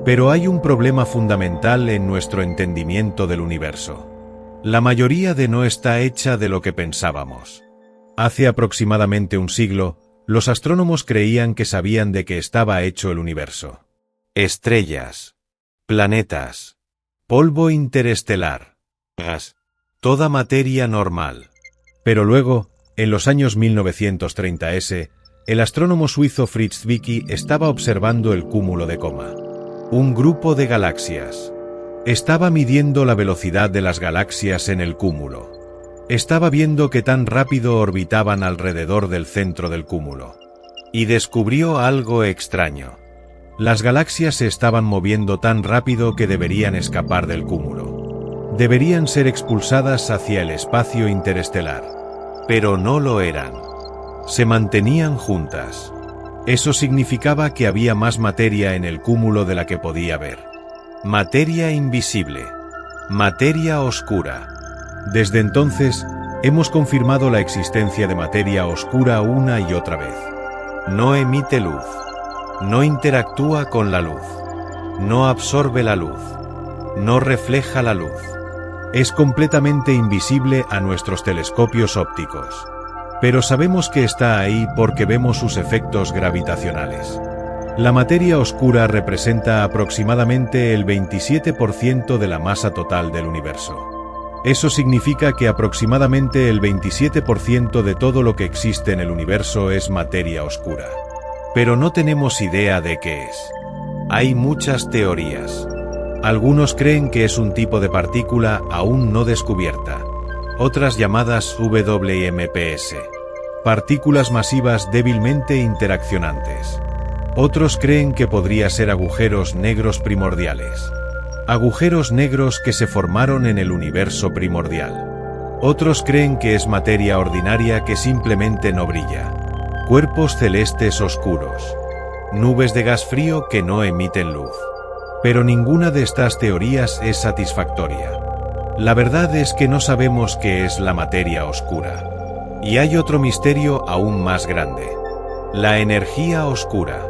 Pero hay un problema fundamental en nuestro entendimiento del universo. La mayoría de no está hecha de lo que pensábamos. Hace aproximadamente un siglo, los astrónomos creían que sabían de qué estaba hecho el universo. Estrellas, planetas, polvo interestelar, gas, toda materia normal. Pero luego, en los años 1930, el astrónomo suizo Fritz Zwicky estaba observando el cúmulo de Coma. Un grupo de galaxias. Estaba midiendo la velocidad de las galaxias en el cúmulo. Estaba viendo qué tan rápido orbitaban alrededor del centro del cúmulo. Y descubrió algo extraño. Las galaxias se estaban moviendo tan rápido que deberían escapar del cúmulo. Deberían ser expulsadas hacia el espacio interestelar. Pero no lo eran. Se mantenían juntas. Eso significaba que había más materia en el cúmulo de la que podía ver. Materia invisible. Materia oscura. Desde entonces, hemos confirmado la existencia de materia oscura una y otra vez. No emite luz. No interactúa con la luz. No absorbe la luz. No refleja la luz. Es completamente invisible a nuestros telescopios ópticos. Pero sabemos que está ahí porque vemos sus efectos gravitacionales. La materia oscura representa aproximadamente el 27% de la masa total del universo. Eso significa que aproximadamente el 27% de todo lo que existe en el universo es materia oscura. Pero no tenemos idea de qué es. Hay muchas teorías. Algunos creen que es un tipo de partícula aún no descubierta, otras llamadas WMPs, partículas masivas débilmente interaccionantes. Otros creen que podría ser agujeros negros primordiales. Agujeros negros que se formaron en el universo primordial. Otros creen que es materia ordinaria que simplemente no brilla. Cuerpos celestes oscuros. Nubes de gas frío que no emiten luz. Pero ninguna de estas teorías es satisfactoria. La verdad es que no sabemos qué es la materia oscura. Y hay otro misterio aún más grande. La energía oscura.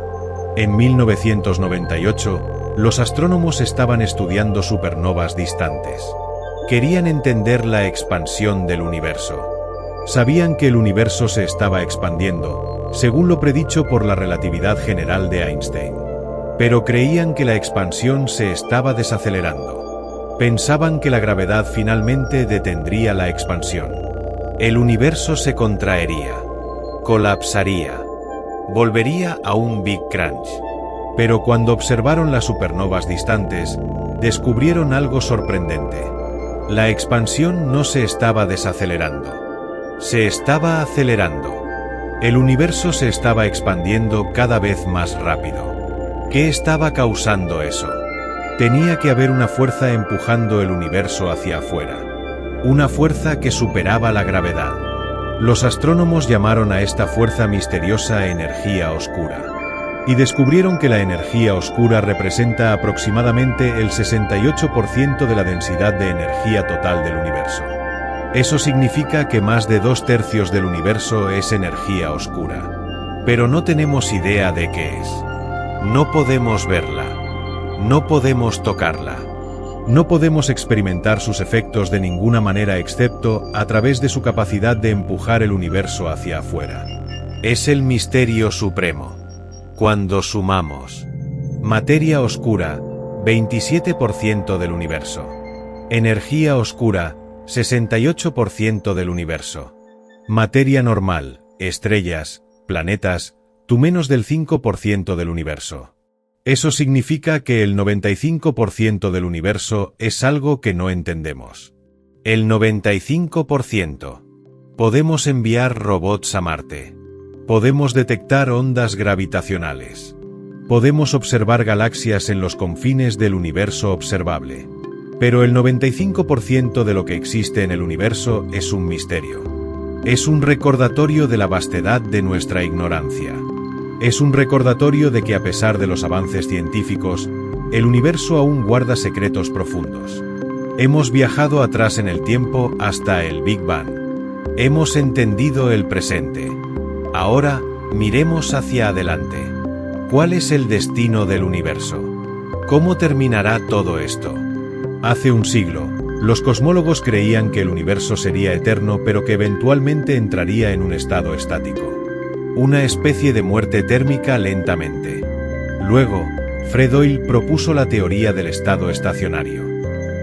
En 1998, los astrónomos estaban estudiando supernovas distantes. Querían entender la expansión del universo. Sabían que el universo se estaba expandiendo, según lo predicho por la relatividad general de Einstein. Pero creían que la expansión se estaba desacelerando. Pensaban que la gravedad finalmente detendría la expansión. El universo se contraería. Colapsaría. Volvería a un Big Crunch. Pero cuando observaron las supernovas distantes, descubrieron algo sorprendente. La expansión no se estaba desacelerando. Se estaba acelerando. El universo se estaba expandiendo cada vez más rápido. ¿Qué estaba causando eso? Tenía que haber una fuerza empujando el universo hacia afuera. Una fuerza que superaba la gravedad. Los astrónomos llamaron a esta fuerza misteriosa energía oscura. Y descubrieron que la energía oscura representa aproximadamente el 68% de la densidad de energía total del universo. Eso significa que más de 2/3 del universo es energía oscura. Pero no tenemos idea de qué es. No podemos verla. No podemos tocarla. No podemos experimentar sus efectos de ninguna manera excepto a través de su capacidad de empujar el universo hacia afuera. Es el misterio supremo. Cuando sumamos materia oscura, 27% del universo. Energía oscura, 68% del universo. Materia normal, estrellas, planetas, tú menos del 5% del universo. Eso significa que el 95% del universo es algo que no entendemos. El 95%. Podemos enviar robots a Marte. Podemos detectar ondas gravitacionales. Podemos observar galaxias en los confines del universo observable. Pero el 95% de lo que existe en el universo es un misterio. Es un recordatorio de la vastedad de nuestra ignorancia. Es un recordatorio de que a pesar de los avances científicos, el universo aún guarda secretos profundos. Hemos viajado atrás en el tiempo hasta el Big Bang. Hemos entendido el presente. Ahora, miremos hacia adelante. ¿Cuál es el destino del universo? ¿Cómo terminará todo esto? Hace un siglo, los cosmólogos creían que el universo sería eterno pero que eventualmente entraría en un estado estático. Una especie de muerte térmica lentamente. Luego, Fred Hoyle propuso la teoría del estado estacionario.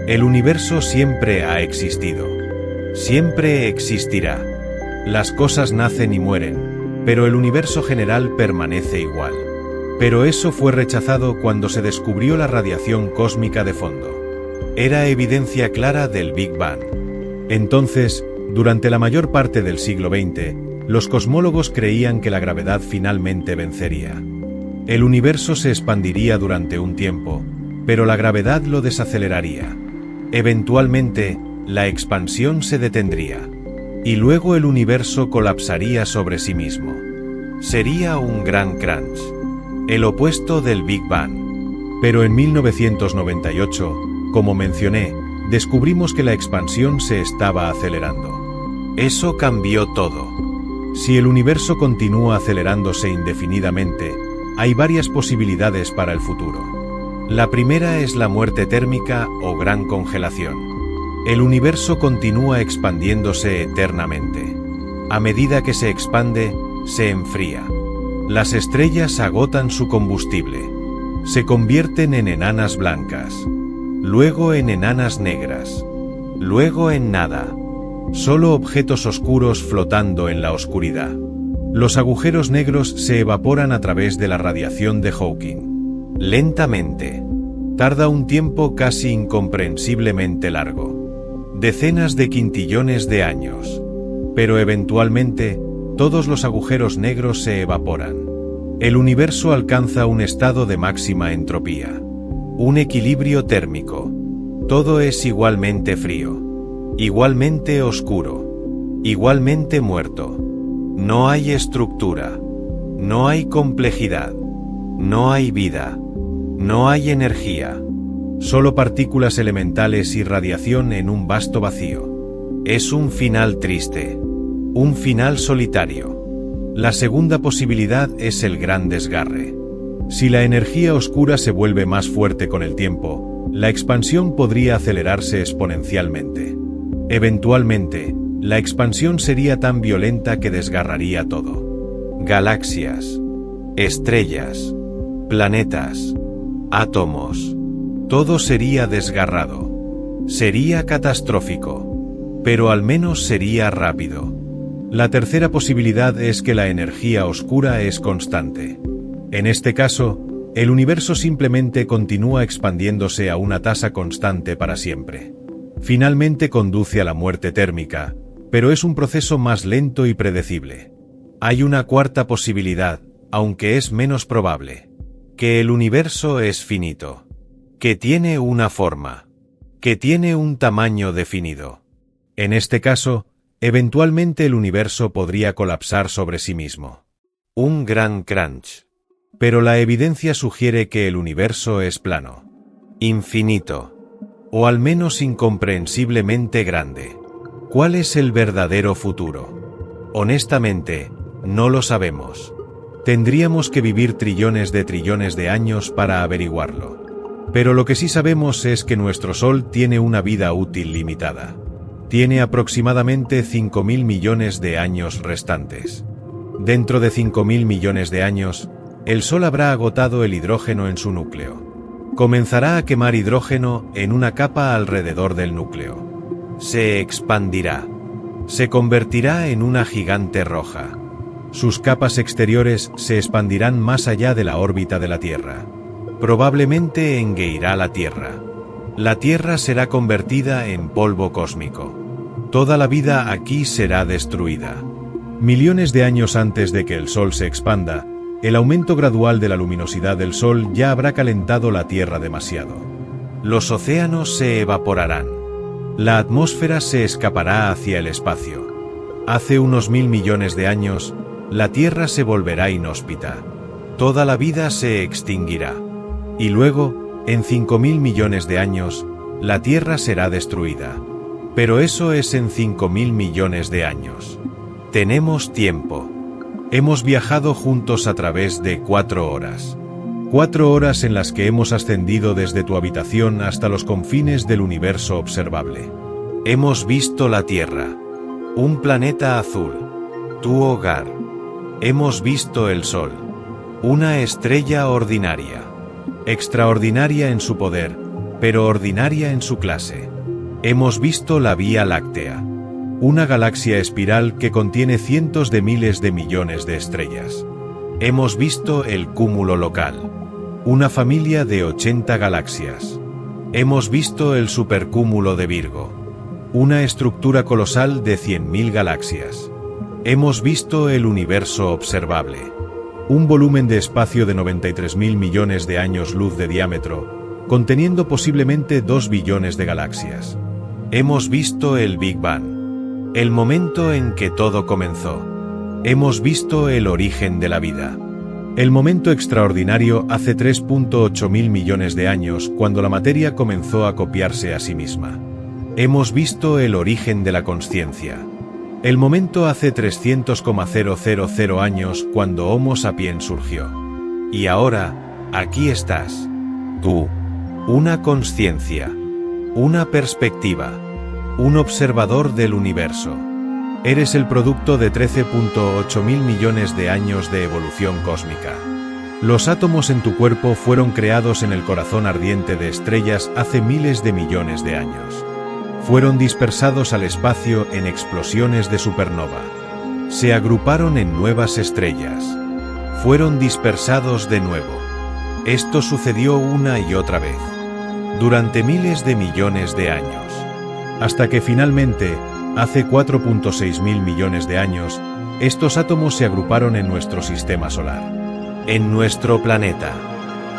El universo siempre ha existido. Siempre existirá. Las cosas nacen y mueren, pero el universo general permanece igual. Pero eso fue rechazado cuando se descubrió la radiación cósmica de fondo. Era evidencia clara del Big Bang. Entonces, durante la mayor parte del siglo XX, los cosmólogos creían que la gravedad finalmente vencería. El universo se expandiría durante un tiempo, pero la gravedad lo desaceleraría. Eventualmente, la expansión se detendría. Y luego el universo colapsaría sobre sí mismo. Sería un gran crunch. El opuesto del Big Bang. Pero en 1998, como mencioné, descubrimos que la expansión se estaba acelerando. Eso cambió todo. Si el universo continúa acelerándose indefinidamente, hay varias posibilidades para el futuro. La primera es la muerte térmica o gran congelación. El universo continúa expandiéndose eternamente. A medida que se expande, se enfría. Las estrellas agotan su combustible. Se convierten en enanas blancas. Luego en enanas negras. Luego en nada. Solo objetos oscuros flotando en la oscuridad. Los agujeros negros se evaporan a través de la radiación de Hawking. Lentamente. Tarda un tiempo casi incomprensiblemente largo. Decenas de quintillones de años. Pero eventualmente, todos los agujeros negros se evaporan. El universo alcanza un estado de máxima entropía. Un equilibrio térmico. Todo es igualmente frío. Igualmente oscuro. Igualmente muerto. No hay estructura. No hay complejidad. No hay vida. No hay energía. Solo partículas elementales y radiación en un vasto vacío. Es un final triste. Un final solitario. La segunda posibilidad es el gran desgarre. Si la energía oscura se vuelve más fuerte con el tiempo, la expansión podría acelerarse exponencialmente. Eventualmente, la expansión sería tan violenta que desgarraría todo. Galaxias, estrellas, planetas, átomos. Todo sería desgarrado. Sería catastrófico. Pero al menos sería rápido. La tercera posibilidad es que la energía oscura es constante. En este caso, el universo simplemente continúa expandiéndose a una tasa constante para siempre. Finalmente conduce a la muerte térmica, pero es un proceso más lento y predecible. Hay una cuarta posibilidad, aunque es menos probable. Que el universo es finito. Que tiene una forma. Que tiene un tamaño definido. En este caso, eventualmente el universo podría colapsar sobre sí mismo. Un gran crunch. Pero la evidencia sugiere que el universo es plano. Infinito. O al menos incomprensiblemente grande. ¿Cuál es el verdadero futuro? Honestamente, no lo sabemos. Tendríamos que vivir trillones de años para averiguarlo. Pero lo que sí sabemos es que nuestro Sol tiene una vida útil limitada. Tiene aproximadamente 5.000 millones de años restantes. Dentro de 5.000 millones de años, el Sol habrá agotado el hidrógeno en su núcleo. Comenzará a quemar hidrógeno en una capa alrededor del núcleo. Se expandirá. Se convertirá en una gigante roja. Sus capas exteriores se expandirán más allá de la órbita de la Tierra. Probablemente engreirá la Tierra. La Tierra será convertida en polvo cósmico. Toda la vida aquí será destruida. Millones de años antes de que el Sol se expanda, el aumento gradual de la luminosidad del Sol ya habrá calentado la Tierra demasiado. Los océanos se evaporarán. La atmósfera se escapará hacia el espacio. Hace unos 1.000 millones de años, la Tierra se volverá inhóspita. Toda la vida se extinguirá. Y luego, en 5.000 millones de años, la Tierra será destruida. Pero eso es en 5.000 millones de años. Tenemos tiempo. Hemos viajado juntos a través de 4 horas. 4 horas en las que hemos ascendido desde tu habitación hasta los confines del universo observable. Hemos visto la Tierra. Un planeta azul. Tu hogar. Hemos visto el Sol. Una estrella ordinaria. Extraordinaria en su poder, pero ordinaria en su clase. Hemos visto la Vía Láctea. Una galaxia espiral que contiene cientos de miles de millones de estrellas. Hemos visto el cúmulo local. Una familia de 80 galaxias. Hemos visto el supercúmulo de Virgo. Una estructura colosal de 100.000 galaxias. Hemos visto el universo observable. Un volumen de espacio de 93.000 millones de años luz de diámetro, conteniendo posiblemente 2 billones de galaxias. Hemos visto el Big Bang. El momento en que todo comenzó. Hemos visto el origen de la vida. El momento extraordinario hace 3.8 mil millones de años, cuando la materia comenzó a copiarse a sí misma. Hemos visto el origen de la consciencia. El momento hace 300,000 años, cuando Homo sapiens surgió. Y ahora, aquí estás. Tú. Una consciencia. Una perspectiva. Un observador del universo. Eres el producto de 13.8 mil millones de años de evolución cósmica. Los átomos en tu cuerpo fueron creados en el corazón ardiente de estrellas hace miles de millones de años. Fueron dispersados al espacio en explosiones de supernova. Se agruparon en nuevas estrellas. Fueron dispersados de nuevo. Esto sucedió una y otra vez. durante miles de millones de años. Hasta que finalmente, hace 4.6 mil millones de años, estos átomos se agruparon en nuestro sistema solar. En nuestro planeta.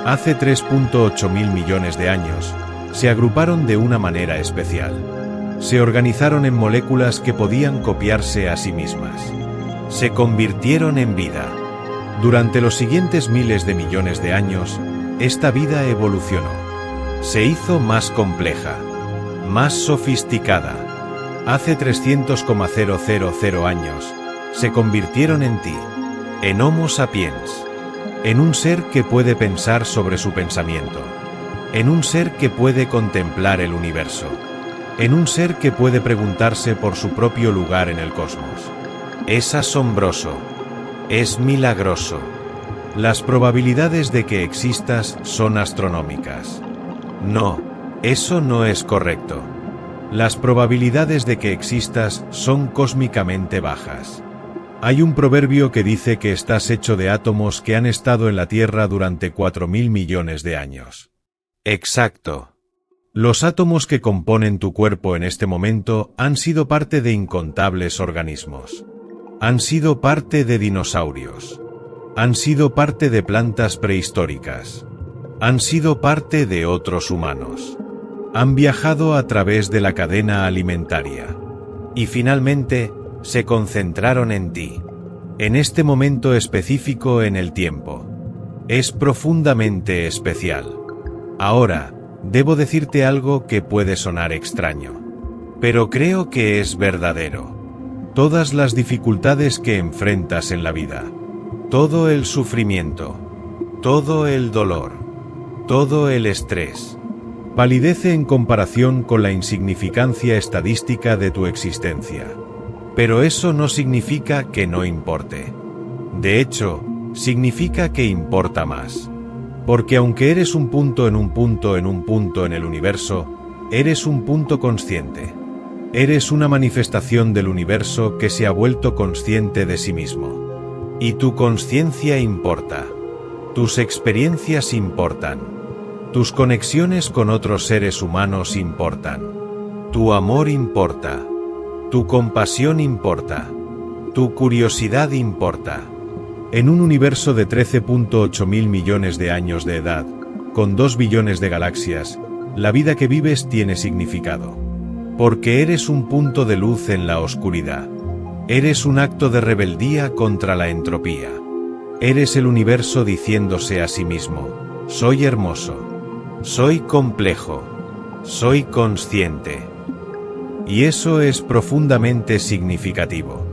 Hace 3.8 mil millones de años, se agruparon de una manera especial. Se organizaron en moléculas que podían copiarse a sí mismas. Se convirtieron en vida. Durante los siguientes miles de millones de años, esta vida evolucionó. Se hizo más compleja, más sofisticada. Hace 300,000 años, se convirtieron en ti, en Homo sapiens, en un ser que puede pensar sobre su pensamiento, en un ser que puede contemplar el universo, en un ser que puede preguntarse por su propio lugar en el cosmos. Es asombroso, es milagroso. Las probabilidades de que existas son astronómicas. No, eso no es correcto. Las probabilidades de que existas son cósmicamente bajas. Hay un proverbio que dice que estás hecho de átomos que han estado en la Tierra durante 4.000 millones de años. Exacto. Los átomos que componen tu cuerpo en este momento han sido parte de incontables organismos. Han sido parte de dinosaurios. Han sido parte de plantas prehistóricas. Han sido parte de otros humanos. Han viajado a través de la cadena alimentaria. Y finalmente, se concentraron en ti. En este momento específico en el tiempo. Es profundamente especial. Ahora, debo decirte algo que puede sonar extraño. Pero creo que es verdadero. Todas las dificultades que enfrentas en la vida, todo el sufrimiento, todo el dolor, todo el estrés, palidece en comparación con la insignificancia estadística de tu existencia. Pero eso no significa que no importe. De hecho, significa que importa más. Porque aunque eres un punto en un punto en un punto en el universo, eres un punto consciente. Eres una manifestación del universo que se ha vuelto consciente de sí mismo. Y tu conciencia importa. Tus experiencias importan. Tus conexiones con otros seres humanos importan. Tu amor importa. Tu compasión importa. Tu curiosidad importa. En un universo de 13.8 mil millones de años de edad, con 2 billones de galaxias, la vida que vives tiene significado. Porque eres un punto de luz en la oscuridad. Eres un acto de rebeldía contra la entropía. Eres el universo diciéndose a sí mismo, soy hermoso. Soy complejo. Soy consciente. Y eso es profundamente significativo.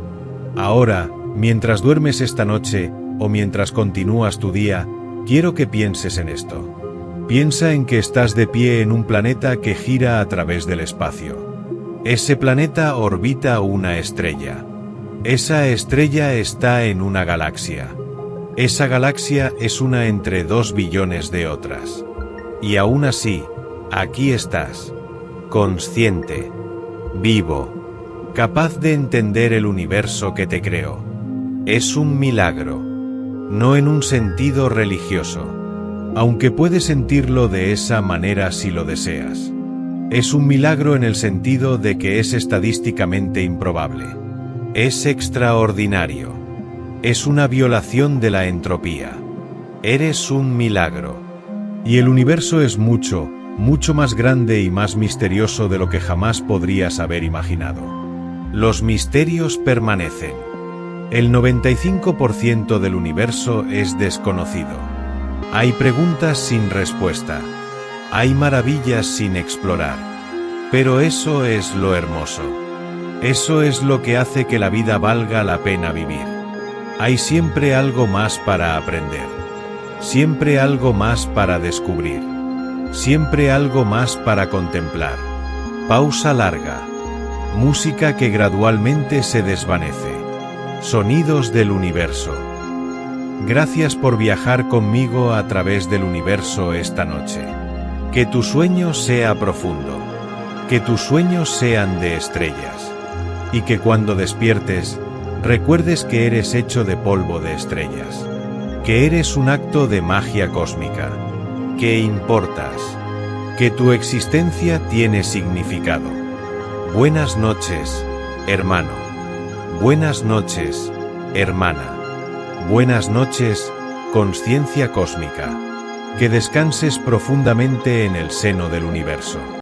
Ahora, mientras duermes esta noche, o mientras continúas tu día, quiero que pienses en esto. Piensa en que estás de pie en un planeta que gira a través del espacio. Ese planeta orbita una estrella. Esa estrella está en una galaxia. Esa galaxia es una entre 2 billones de otras. Y aún así, aquí estás, consciente, vivo, capaz de entender el universo que te creó. Es un milagro, no en un sentido religioso, aunque puedes sentirlo de esa manera si lo deseas. Es un milagro en el sentido de que es estadísticamente improbable. Es extraordinario. Es una violación de la entropía. Eres un milagro. Y el universo es mucho, mucho más grande y más misterioso de lo que jamás podrías haber imaginado. Los misterios permanecen. El 95% del universo es desconocido. Hay preguntas sin respuesta. Hay maravillas sin explorar. Pero eso es lo hermoso. Eso es lo que hace que la vida valga la pena vivir. Hay siempre algo más para aprender. Siempre algo más para descubrir. Siempre algo más para contemplar. Pausa larga. Música que gradualmente se desvanece. Sonidos del universo. Gracias por viajar conmigo a través del universo esta noche. Que tu sueño sea profundo. Que tus sueños sean de estrellas. Y que cuando despiertes, recuerdes que eres hecho de polvo de estrellas. Que eres un acto de magia cósmica. Que importas. Que tu existencia tiene significado. Buenas noches, hermano. Buenas noches, hermana. Buenas noches, consciencia cósmica. Que descanses profundamente en el seno del universo.